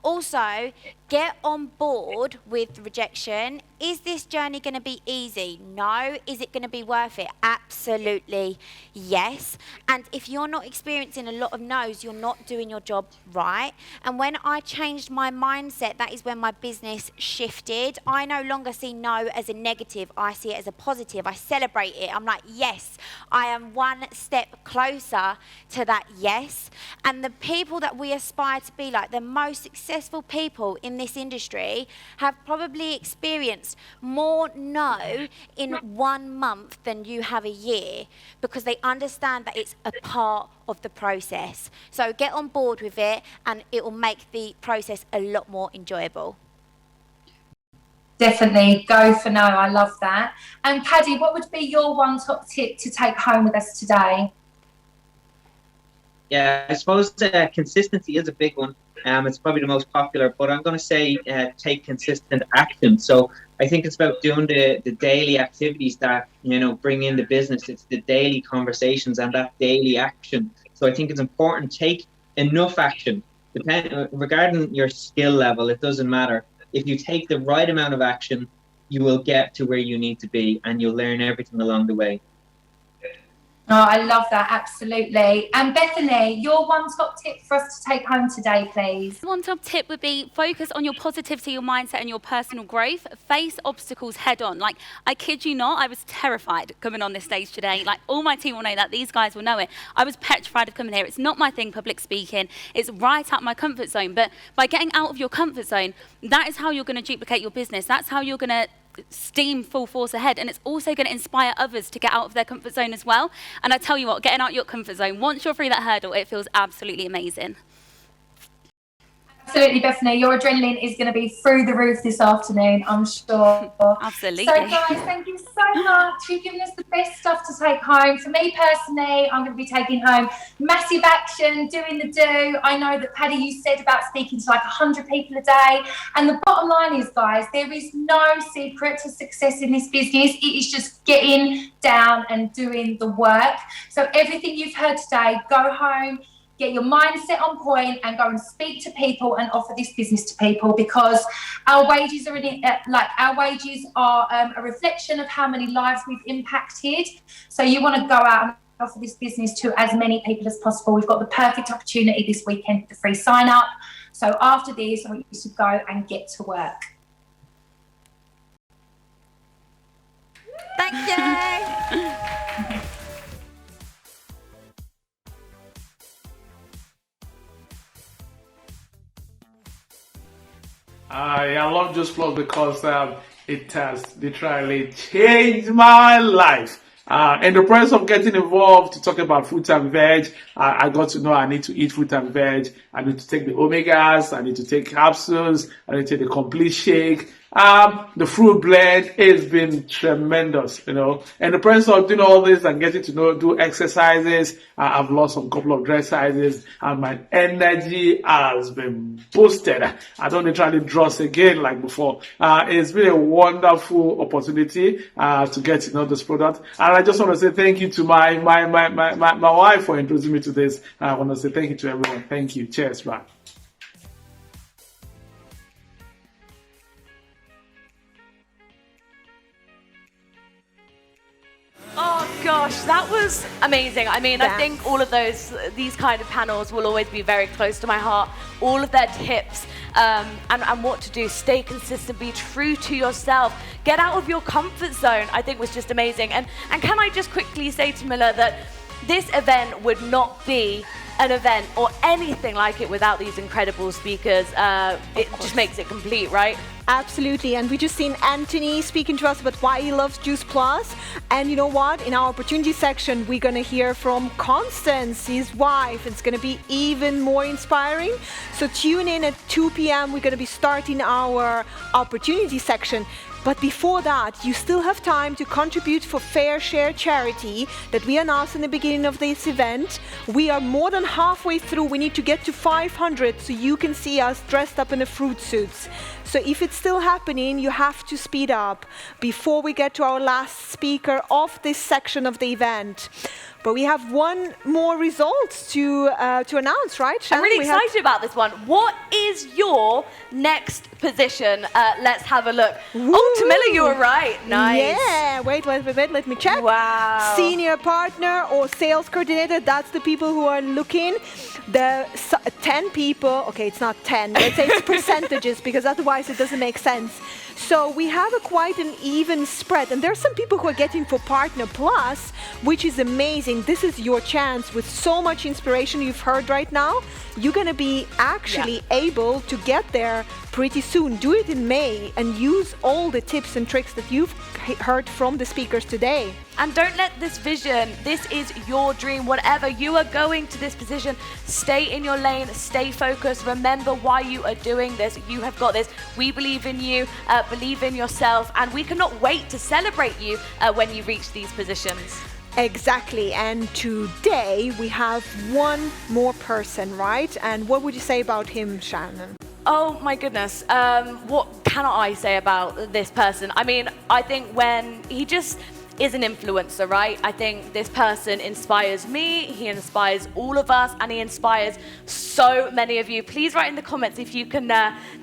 Also, get on board with rejection. Is this journey going to be easy? No. Is it going to be worth it? Absolutely yes. And if you're not experiencing a lot of no's, you're not doing your job right. And when I changed my mindset, that is when my business shifted. I no longer see no as a negative. I see it as a positive. I celebrate it. I'm like, yes, I am one step closer to that yes. And the people that we aspire to be like, the most successful people in this industry, have probably experienced more no in 1 month than you have a year, because they understand that it's a part of the process. So get on board with it, and it will make the process a lot more enjoyable. Definitely go for no. I love that. And Paddy, what would be your one top tip to take home with us today? Yeah, I suppose consistency is a big one. It's probably the most popular, but I'm going to say take consistent action. So I think it's about doing the daily activities that, you know, bring in the business. It's the daily conversations and that daily action. So I think it's important, take enough action. Regarding your skill level, it doesn't matter. if you take the right amount of action, you will get to where you need to be, and you'll learn everything along the way. Oh, I love that, absolutely. And Bethany, your one top tip for us to take home today, please. One top tip would be focus on your positivity, your mindset, and your personal growth. Face obstacles head on. Like, I kid you not, I was terrified coming on this stage today. Like, all my team will know that. These guys will know it. I was petrified of coming here. It's not my thing, public speaking. It's right out my comfort zone. But by getting out of your comfort zone, that is how you're going to duplicate your business. That's how you're going to steam full force ahead, and it's also going to inspire others to get out of their comfort zone as well. And I tell you what, getting out your comfort zone, once you're through that hurdle, it feels absolutely amazing. Absolutely, Bethany. Your adrenaline is going to be through the roof this afternoon, I'm sure. Absolutely. So, guys, thank you so much. You've given us the best stuff to take home. For me personally, I'm going to be taking home massive action, doing the do. I know that, Paddy, you said about speaking to like 100 people a day. And the bottom line is, guys, there is no secret to success in this business. It is just getting down and doing the work. So everything you've heard today, go home, get your mindset on point, and go and speak to people and offer this business to people, because our wages are a reflection of how many lives we've impacted. So you want to go out and offer this business to as many people as possible. We've got the perfect opportunity this weekend, the free sign up. So after this, I want you to go and get to work. Thank you. I love Juice Plus because it has literally changed my life. In the process of getting involved to talk about fruit and veg, I got to know I need to eat fruit and veg. I need to take the omegas. I need to take capsules. I need to take the complete shake. The fruit blend has been tremendous, you know. In the process of doing all this and getting to know, do exercises, I've lost a couple of dress sizes, and my energy has been boosted. I don't literally dress again like before. It's been a wonderful opportunity to get to know this product, and I just want to say thank you to my wife for introducing me to this. I want to say thank you to everyone. Thank you. Cheers, bye. Oh gosh, that was amazing. I mean, I think all of these kind of panels will always be very close to my heart. All of their tips and what to do, stay consistent, be true to yourself, get out of your comfort zone, I think was just amazing. And can I just quickly say to Miller that this event would not be an event or anything like it without these incredible speakers. It just makes it complete, right? Absolutely, and we just seen Anthony speaking to us about why he loves Juice Plus. And you know what? In our opportunity section, we're going to hear from Constance, his wife. It's going to be even more inspiring. So tune in at 2 p.m. We're going to be starting our opportunity section. But before that, you still have time to contribute for Fair Share Charity that we announced in the beginning of this event. We are more than halfway through. We need to get to 500 so you can see us dressed up in the fruit suits. So if it's still happening, you have to speed up before we get to our last speaker of this section of the event. But we have one more result to announce, right, Shannon? I'm really excited about this one. What is your next position? Let's have a look. Ooh. Oh, Tamila, you were right. Nice. Yeah, wait, let me check. Wow. Senior partner or sales coordinator, that's the people who are looking. The 10 people, okay, it's not 10, let's say it's percentages because otherwise it doesn't make sense. So we have quite an even spread, and there are some people who are getting for Partner Plus, which is amazing. This is your chance with so much inspiration you've heard right now. You're going to be actually able to get there pretty soon. Do it in May and use all the tips and tricks that you've heard from the speakers today. And don't let this vision, this is your dream, whatever you are going to this position, stay in your lane, stay focused, remember why you are doing this. You have got this. We believe in you, believe in yourself, and we cannot wait to celebrate you when you reach these positions. Exactly, and today we have one more person, right? And what would you say about him, Shannon? Oh my goodness, what cannot I say about this person? I mean, I think when he just is an influencer, right? I think this person inspires me, he inspires all of us, and he inspires so many of you. Please write in the comments if you can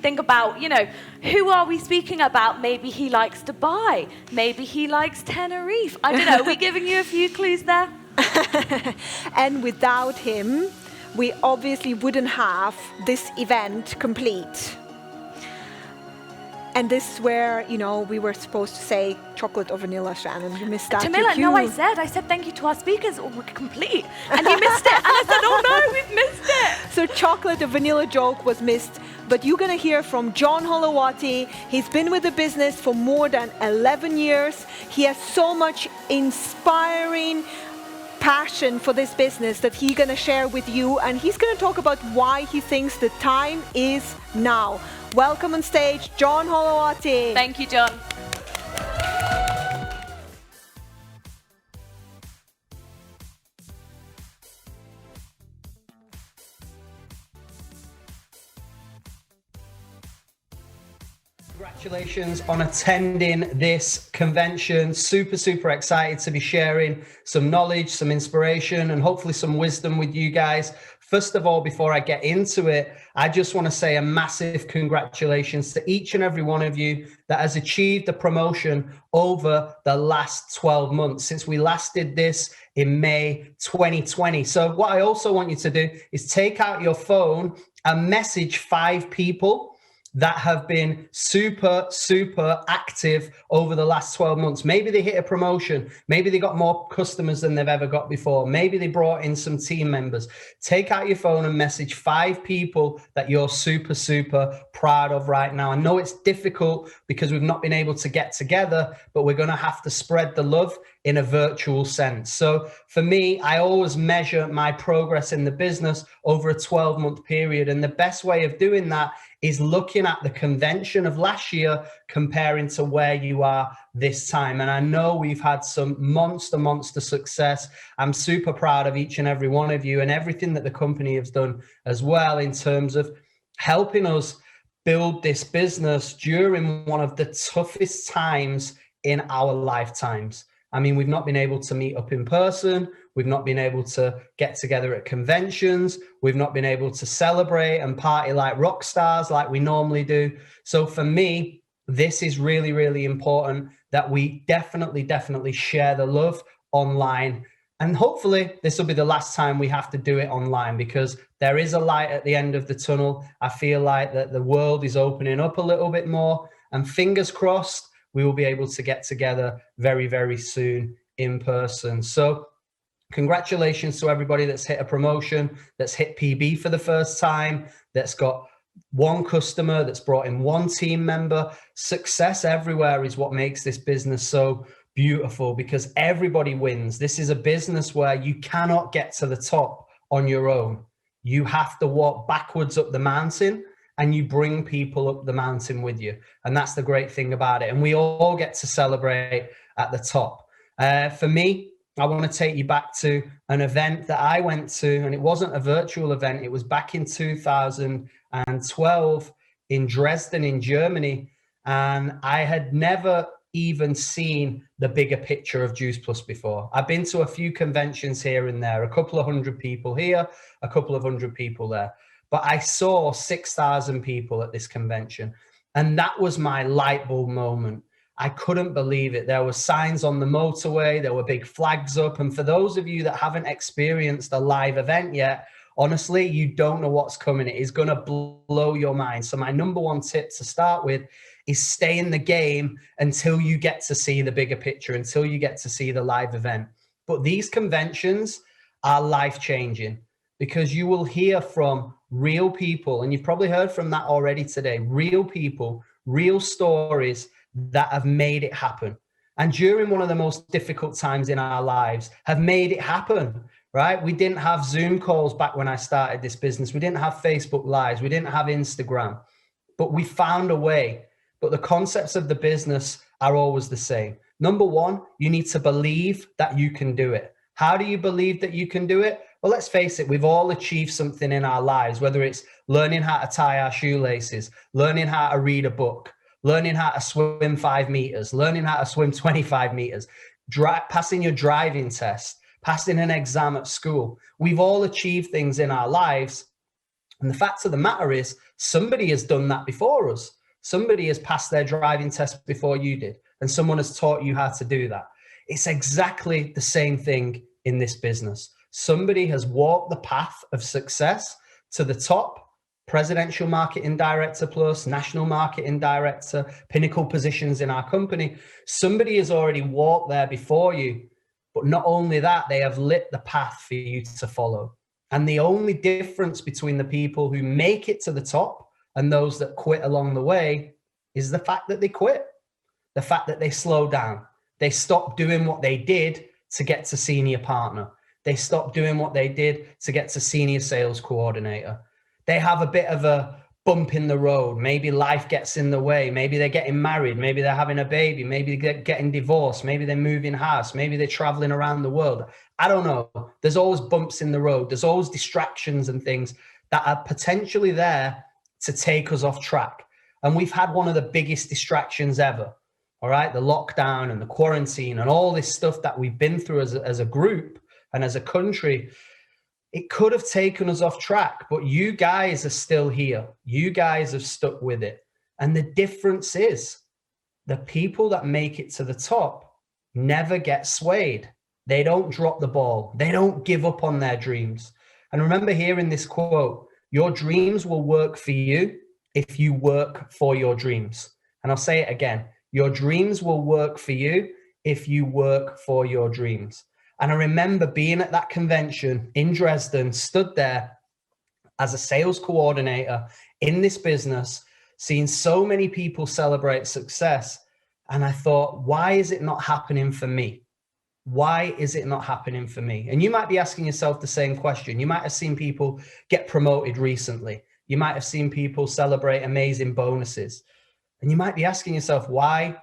think about, you know, who are we speaking about? Maybe he likes Dubai, maybe he likes Tenerife. I don't know, are we giving you a few clues there? And without him, we obviously wouldn't have this event complete. And this is where, you know, we were supposed to say chocolate or vanilla, Shannon. You missed that. Tamila, no, I said thank you to our speakers, or we're complete. And you missed it. And I said, oh no, we've missed it. So chocolate or vanilla joke was missed. But you're going to hear from John Holowati. He's been with the business for more than 11 years. He has so much inspiring passion for this business that he's going to share with you. And he's going to talk about why he thinks the time is now. Welcome on stage, John Holowati. Thank you, John. Congratulations on attending this convention. Super excited to be sharing some knowledge, some inspiration, and hopefully some wisdom with you guys. First of all, before I get into it, I just want to say a massive congratulations to each and every one of you that has achieved a promotion over the last 12 months since we last did this in May 2020. So what I also want you to do is take out your phone and message 5 people that have been super active over the last 12 months. Maybe they hit a promotion. Maybe they got more customers than they've ever got before. Maybe they brought in some team members. Take out your phone and message 5 people that you're super proud of right now. I know it's difficult because we've not been able to get together, but we're going to have to spread the love in a virtual sense. So for me, I always measure my progress in the business over a 12-month period. And the best way of doing that is looking at the convention of last year comparing to where you are this time. And I know we've had some monster success. I'm super proud of each and every one of you and everything that the company has done as well in terms of helping us build this business during one of the toughest times in our lifetimes. I mean, we've not been able to meet up in person. We've not been able to get together at conventions. We've not been able to celebrate and party like rock stars like we normally do. So for me, this is really important that we definitely share the love online. And hopefully this will be the last time we have to do it online because there is a light at the end of the tunnel. I feel like that the world is opening up a little bit more, and fingers crossed, we will be able to get together very soon in person. So congratulations to everybody that's hit a promotion, that's hit PB for the first time, that's got 1 customer, that's brought in 1 team member. Success everywhere is what makes this business so beautiful because everybody wins. This is a business where you cannot get to the top on your own. You have to walk backwards up the mountain and you bring people up the mountain with you. And that's the great thing about it. And we all get to celebrate at the top. For me, I want to take you back to an event that I went to, and it wasn't a virtual event. It was back in 2012 in Dresden in Germany. And I had never even seen the bigger picture of Juice Plus before. I've been to a few conventions here and there, a couple of 100 people here, a couple of 100 people there. But I saw 6,000 people at this convention. And that was my light bulb moment. I couldn't believe it. There were signs on the motorway. There were big flags up. And for those of you that haven't experienced a live event yet, honestly, you don't know what's coming. It is going to blow your mind. So my number 1 tip to start with is stay in the game until you get to see the bigger picture, until you get to see the live event. But these conventions are life-changing because you will hear from real people, and you've probably heard from that already today, real people, real stories that have made it happen. And during one of the most difficult times in our lives have made it happen, right? We didn't have Zoom calls back when I started this business. We didn't have Facebook Lives. We didn't have Instagram, but we found a way. But the concepts of the business are always the same. Number 1, you need to believe that you can do it. How do you believe that you can do it? Well, let's face it, we've all achieved something in our lives, whether it's learning how to tie our shoelaces, learning how to read a book, learning how to swim 5 meters, learning how to swim 25 meters. passing your driving test, passing an exam at school. We've all achieved things in our lives. And the fact of the matter is, somebody has done that before us. Somebody has passed their driving test before you did, and someone has taught you how to do that. It's exactly the same thing in this business. Somebody has walked the path of success to the top, Presidential Marketing Director Plus, National Marketing Director, pinnacle positions in our company. Somebody has already walked there before you. But not only that, they have lit the path for you to follow. And the only difference between the people who make it to the top and those that quit along the way is the fact that they quit. The fact that they slow down. They stop doing what they did to get to senior partner. They stop doing what they did to get to senior sales coordinator. They have a bit of a bump in the road. Maybe life gets in the way. Maybe they're getting married. Maybe they're having a baby. Maybe they're getting divorced. Maybe they're moving house. Maybe they're traveling around the world. I don't know. There's always bumps in the road. There's always distractions and things that are potentially there to take us off track. And we've had one of the biggest distractions ever. All right. The lockdown and the quarantine and all this stuff that we've been through as a group and as a country. It could have taken us off track, but you guys are still here. You guys have stuck with it. And the difference is the people that make it to the top never get swayed. They don't drop the ball. They don't give up on their dreams. And remember hearing this quote, your dreams will work for you if you work for your dreams. And I'll say it again. Your dreams will work for you if you work for your dreams. And I remember being at that convention in Dresden, stood there as a sales coordinator in this business, seeing so many people celebrate success. And I thought, why is it not happening for me? Why is it not happening for me? And you might be asking yourself the same question. You might have seen people get promoted recently. You might have seen people celebrate amazing bonuses. And you might be asking yourself, why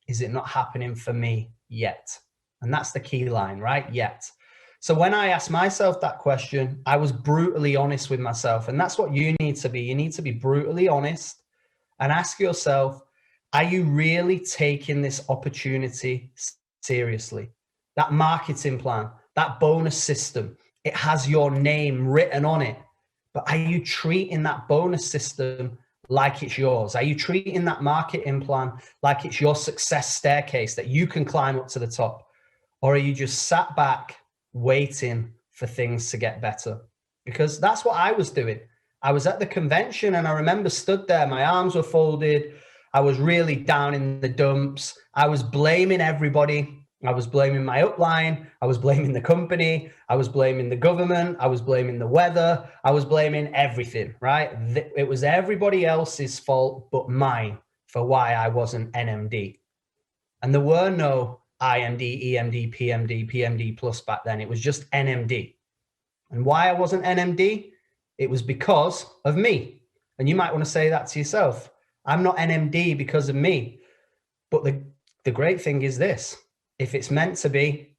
is it not happening for me yet? And that's the key line, right? Yet. So when I asked myself that question, I was brutally honest with myself. And that's what you need to be. You need to be brutally honest and ask yourself, are you really taking this opportunity seriously? That marketing plan, that bonus system, it has your name written on it. But are you treating that bonus system like it's yours? Are you treating that marketing plan like it's your success staircase that you can climb up to the top? Or are you just sat back waiting for things to get better? Because that's what I was doing. I was at the convention and I remember stood there, my arms were folded. I was really down in the dumps. I was blaming everybody. I was blaming my upline. I was blaming the company. I was blaming the government. I was blaming the weather. I was blaming everything, right? It was everybody else's fault but mine for why I wasn't NMD. And there were no IMD, EMD, PMD, PMD plus back then. It was just NMD. And why I wasn't NMD? It was because of me. And you might want to say that to yourself. I'm not NMD because of me. But the great thing is this. If it's meant to be,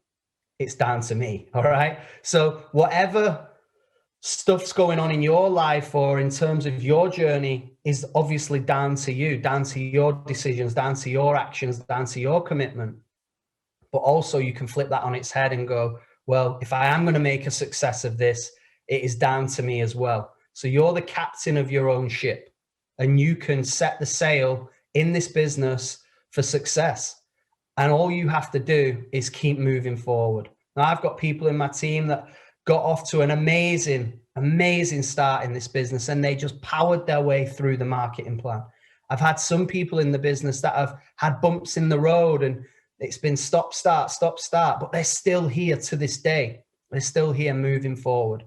it's down to me. All right. So whatever stuff's going on in your life or in terms of your journey is obviously down to you, down to your decisions, down to your actions, down to your commitment. But also you can flip that on its head and go, well, if I am going to make a success of this, it is down to me as well. So you're the captain of your own ship and you can set the sail in this business for success. And all you have to do is keep moving forward. Now, I've got people in my team that got off to an amazing start in this business and they just powered their way through the marketing plan. I've had some people in the business that have had bumps in the road and it's been stop, start, but they're still here to this day. They're still here moving forward.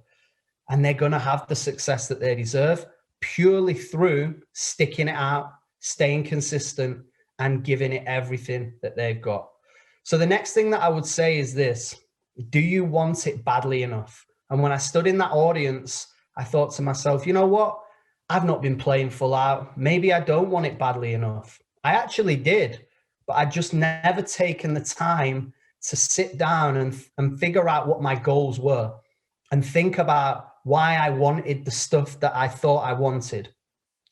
And they're going to have the success that they deserve purely through sticking it out, staying consistent, and giving it everything that they've got. So the next thing that I would say is this. Do you want it badly enough? And when I stood in that audience, I thought to myself, you know what? I've not been playing full out. Maybe I don't want it badly enough. I actually did. But I'd just never taken the time to sit down and figure out what my goals were and think about why I wanted the stuff that I thought I wanted.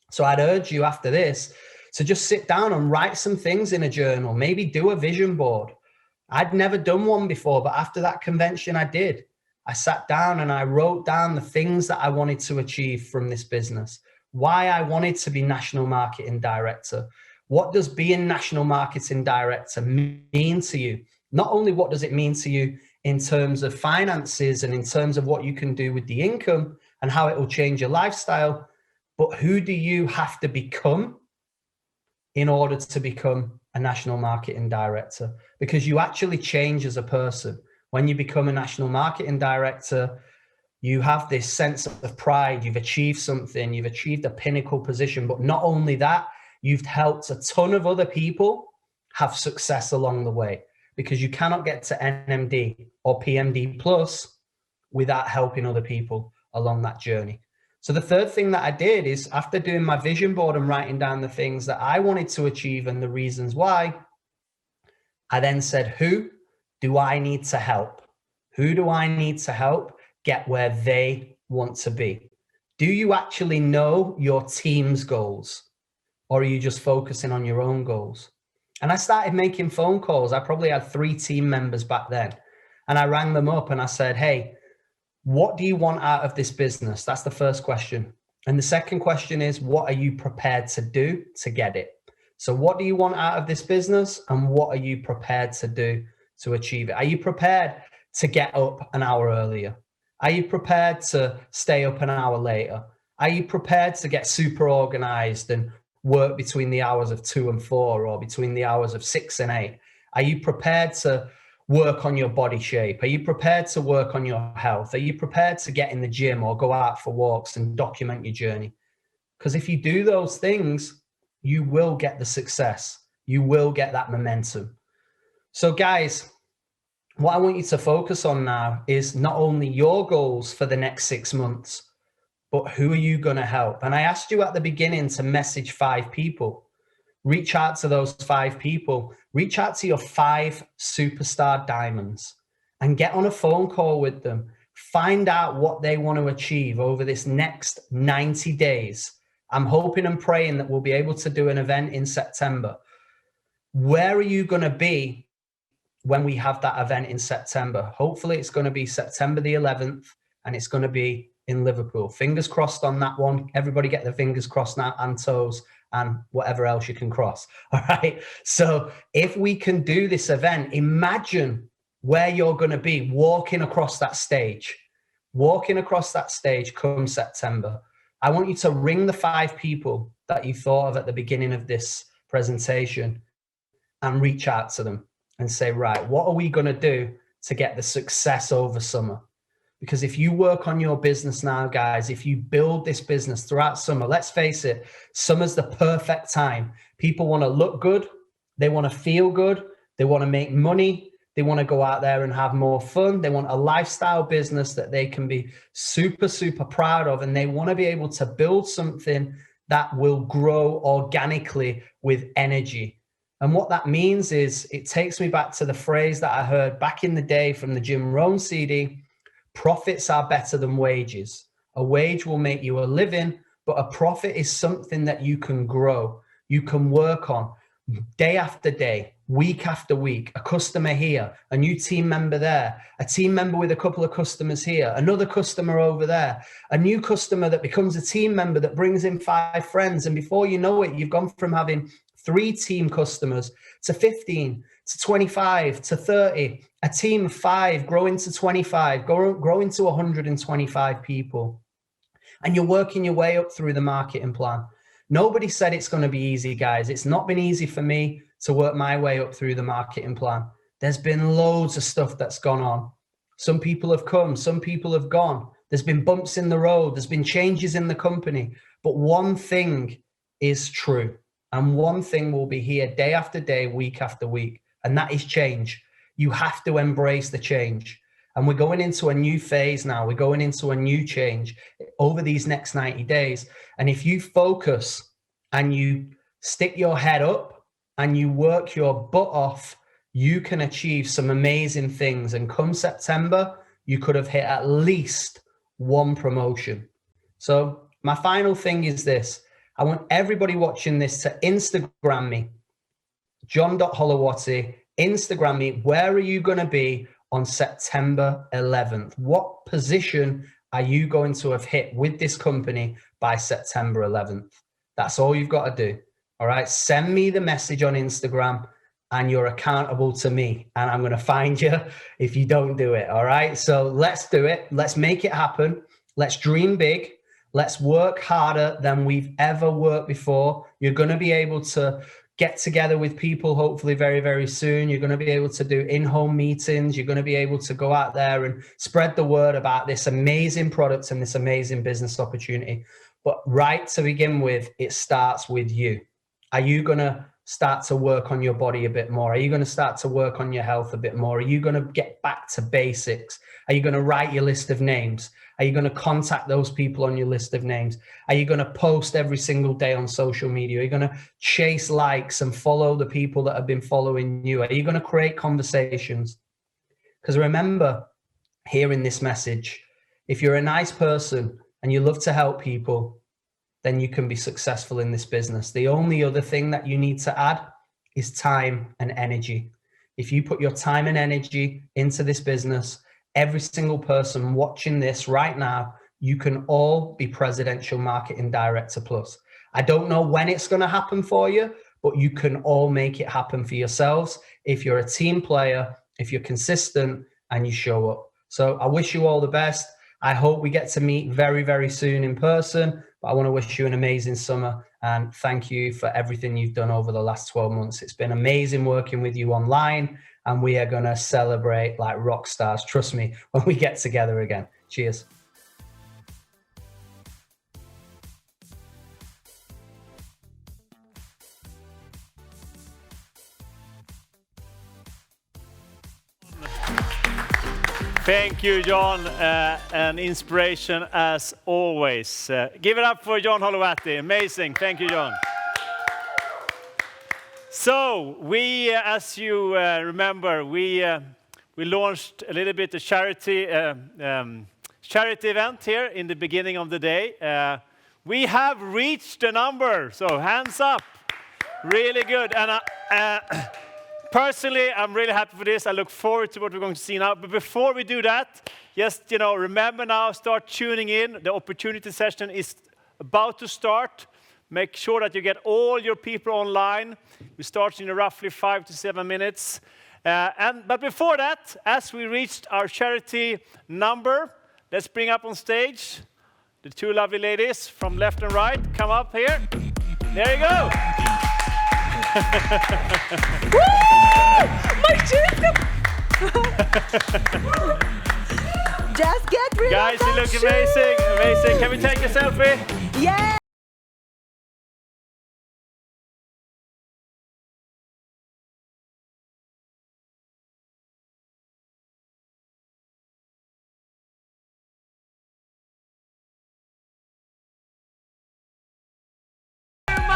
So I'd urge you after this to just sit down and write some things in a journal, maybe do a vision board I'd never done one before, but after that convention, I did. I sat down and I wrote down the things that I wanted to achieve from this business, why I wanted to be national marketing director. What does being national marketing director mean to you? Not only what does it mean to you in terms of finances and in terms of what you can do with the income and how it will change your lifestyle, but who do you have to become in order to become a national marketing director? Because you actually change as a person. When you become a national marketing director, you have this sense of pride. You've achieved something, you've achieved a pinnacle position, but not only that, you've helped a ton of other people have success along the way, because you cannot get to NMD or PMD plus without helping other people along that journey. So the third thing that I did is, after doing my vision board and writing down the things that I wanted to achieve and the reasons why, I then said, who do I need to help? Who do I need to help get where they want to be? Do you actually know your team's goals, or are you just focusing on your own goals? And I started making phone calls. I probably had 3 team members back then. And I rang them up and I said, hey, what do you want out of this business? That's the first question. And the second question is, what are you prepared to do to get it? So what do you want out of this business, and what are you prepared to do to achieve it? Are you prepared to get up an hour earlier? Are you prepared to stay up an hour later? Are you prepared to get super organized and work between the hours of 2 and 4, or between the hours of 6 and 8? Are you prepared to work on your body shape? Are you prepared to work on your health? Are you prepared to get in the gym or go out for walks and document your journey? Because if you do those things, you will get the success. You will get that momentum. So guys, what I want you to focus on now is not only your goals for the next 6 months, but who are you going to help? And I asked you at the beginning to message 5 people. Reach out to those 5 people. Reach out to your 5 superstar diamonds and get on a phone call with them. Find out what they want to achieve over this next 90 days. I'm hoping and praying that we'll be able to do an event in September. Where are you going to be when we have that event in September? Hopefully it's going to be September the 11th, and it's going to be in Liverpool. Fingers crossed on that one. Everybody get their fingers crossed now, and toes, and whatever else you can cross. All right. So if we can do this event, imagine where you're going to be walking across that stage come September. I want you to ring the 5 people that you thought of at the beginning of this presentation and reach out to them and say, right, what are we going to do to get the success over summer? Because if you work on your business now, guys, if you build this business throughout summer, let's face it, summer's the perfect time. People want to look good. They want to feel good. They want to make money. They want to go out there and have more fun. They want a lifestyle business that they can be super, super proud of. And they want to be able to build something that will grow organically with energy. And what that means is, it takes me back to the phrase that I heard back in the day from the Jim Rohn CD: profits are better than wages. A wage will make you a living, but a profit is something that you can grow. You can work on day after day, week after week. A customer here, a new team member there, a team member with a couple of customers here, another customer over there, a new customer that becomes a team member that brings in 5 friends. And before you know it, you've gone from having 3 team customers to 15 to 25 to 30, a team of 5 growing to 25, growing to 125 people. And you're working your way up through the marketing plan. Nobody said it's going to be easy, guys. It's not been easy for me to work my way up through the marketing plan. There's been loads of stuff that's gone on. Some people have come, some people have gone. There's been bumps in the road. There's been changes in the company. But one thing is true. And one thing will be here day after day, week after week. And that is change. You have to embrace the change. And we're going into a new phase now. We're going into a new change over these next 90 days. And if you focus and you stick your head up and you work your butt off, you can achieve some amazing things. And come September, you could have hit at least 1 promotion. So my final thing is this. I want everybody watching this to Instagram me, John.Holowati, Instagram me, where are you going to be on September 11th? What position are you going to have hit with this company by September 11th? That's all you've got to do. All right. Send me the message on Instagram and you're accountable to me. And I'm going to find you if you don't do it. All right. So let's do it. Let's make it happen. Let's dream big. Let's work harder than we've ever worked before. You're going to be able to get together with people, hopefully very, very soon. You're going to be able to do in-home meetings. You're going to be able to go out there and spread the word about this amazing product and this amazing business opportunity. But right to begin with, it starts with you. Are you going to start to work on your body a bit more? Are you going to start to work on your health a bit more? Are you going to get back to basics? Are you going to write your list of names? Are you going to contact those people on your list of names? Are you going to post every single day on social media? Are you going to chase likes and follow the people that have been following you? Are you going to create conversations? Because remember, hearing this message, if you're a nice person and you love to help people, then you can be successful in this business. The only other thing that you need to add is time and energy. If you put your time and energy into this business, every single person watching this right now, you can all be Presidential Marketing Director Plus. I don't know when it's going to happen for you, but you can all make it happen for yourselves if you're a team player, if you're consistent and you show up. So I wish you all the best. I hope we get to meet very, very soon in person, but I want to wish you an amazing summer and thank you for everything you've done over the last 12 months. It's been amazing working with you online and we are going to celebrate like rock stars. Trust me, when we get together again. Cheers. Thank you, John. An inspiration as always. Give it up for John Holowati. Amazing. Thank you, John. So we, as you remember, we launched a little bit of charity event here in the beginning of the day. We have reached the number, so hands up. Really good. And personally, I'm really happy for this. I look forward to what we're going to see now. But before we do that, just remember now, start tuning in. The opportunity session is about to start. Make sure that you get all your people online. We start in roughly 5 to 7 minutes. But before that, as we reached our charity number, let's bring up on stage the two lovely ladies from left and right. Come up here. There you go. Woo! My cheeks! Just get rid Guys, of you that look shoe. amazing. Amazing. Can we take a selfie? Yeah.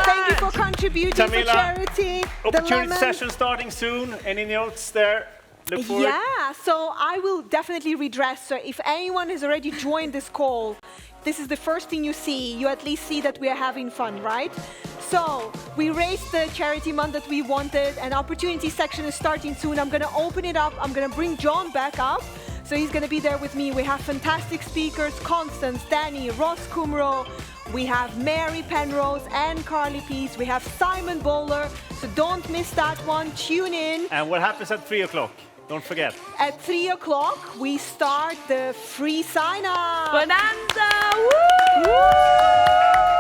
Thank you for contributing Tamila, for charity. Opportunity The session starting soon. Any notes there? Look forward. Yeah, so I will definitely redress. So if anyone has already joined this call, this is the first thing you see. You at least see that we are having fun, right? So we raised the charity month that we wanted, and opportunity section is starting soon. I'm gonna open it up. I'm gonna bring John back up. So he's gonna be there with me. We have fantastic speakers, Constance, Danny, Ross Kumro. We have Mary Penrose and Carly Peace. We have Simon Bowler. So don't miss that one. Tune in. And what happens at 3 o'clock? Don't forget. At 3 o'clock, we start the free sign-up. Bonanza! Woo! Woo!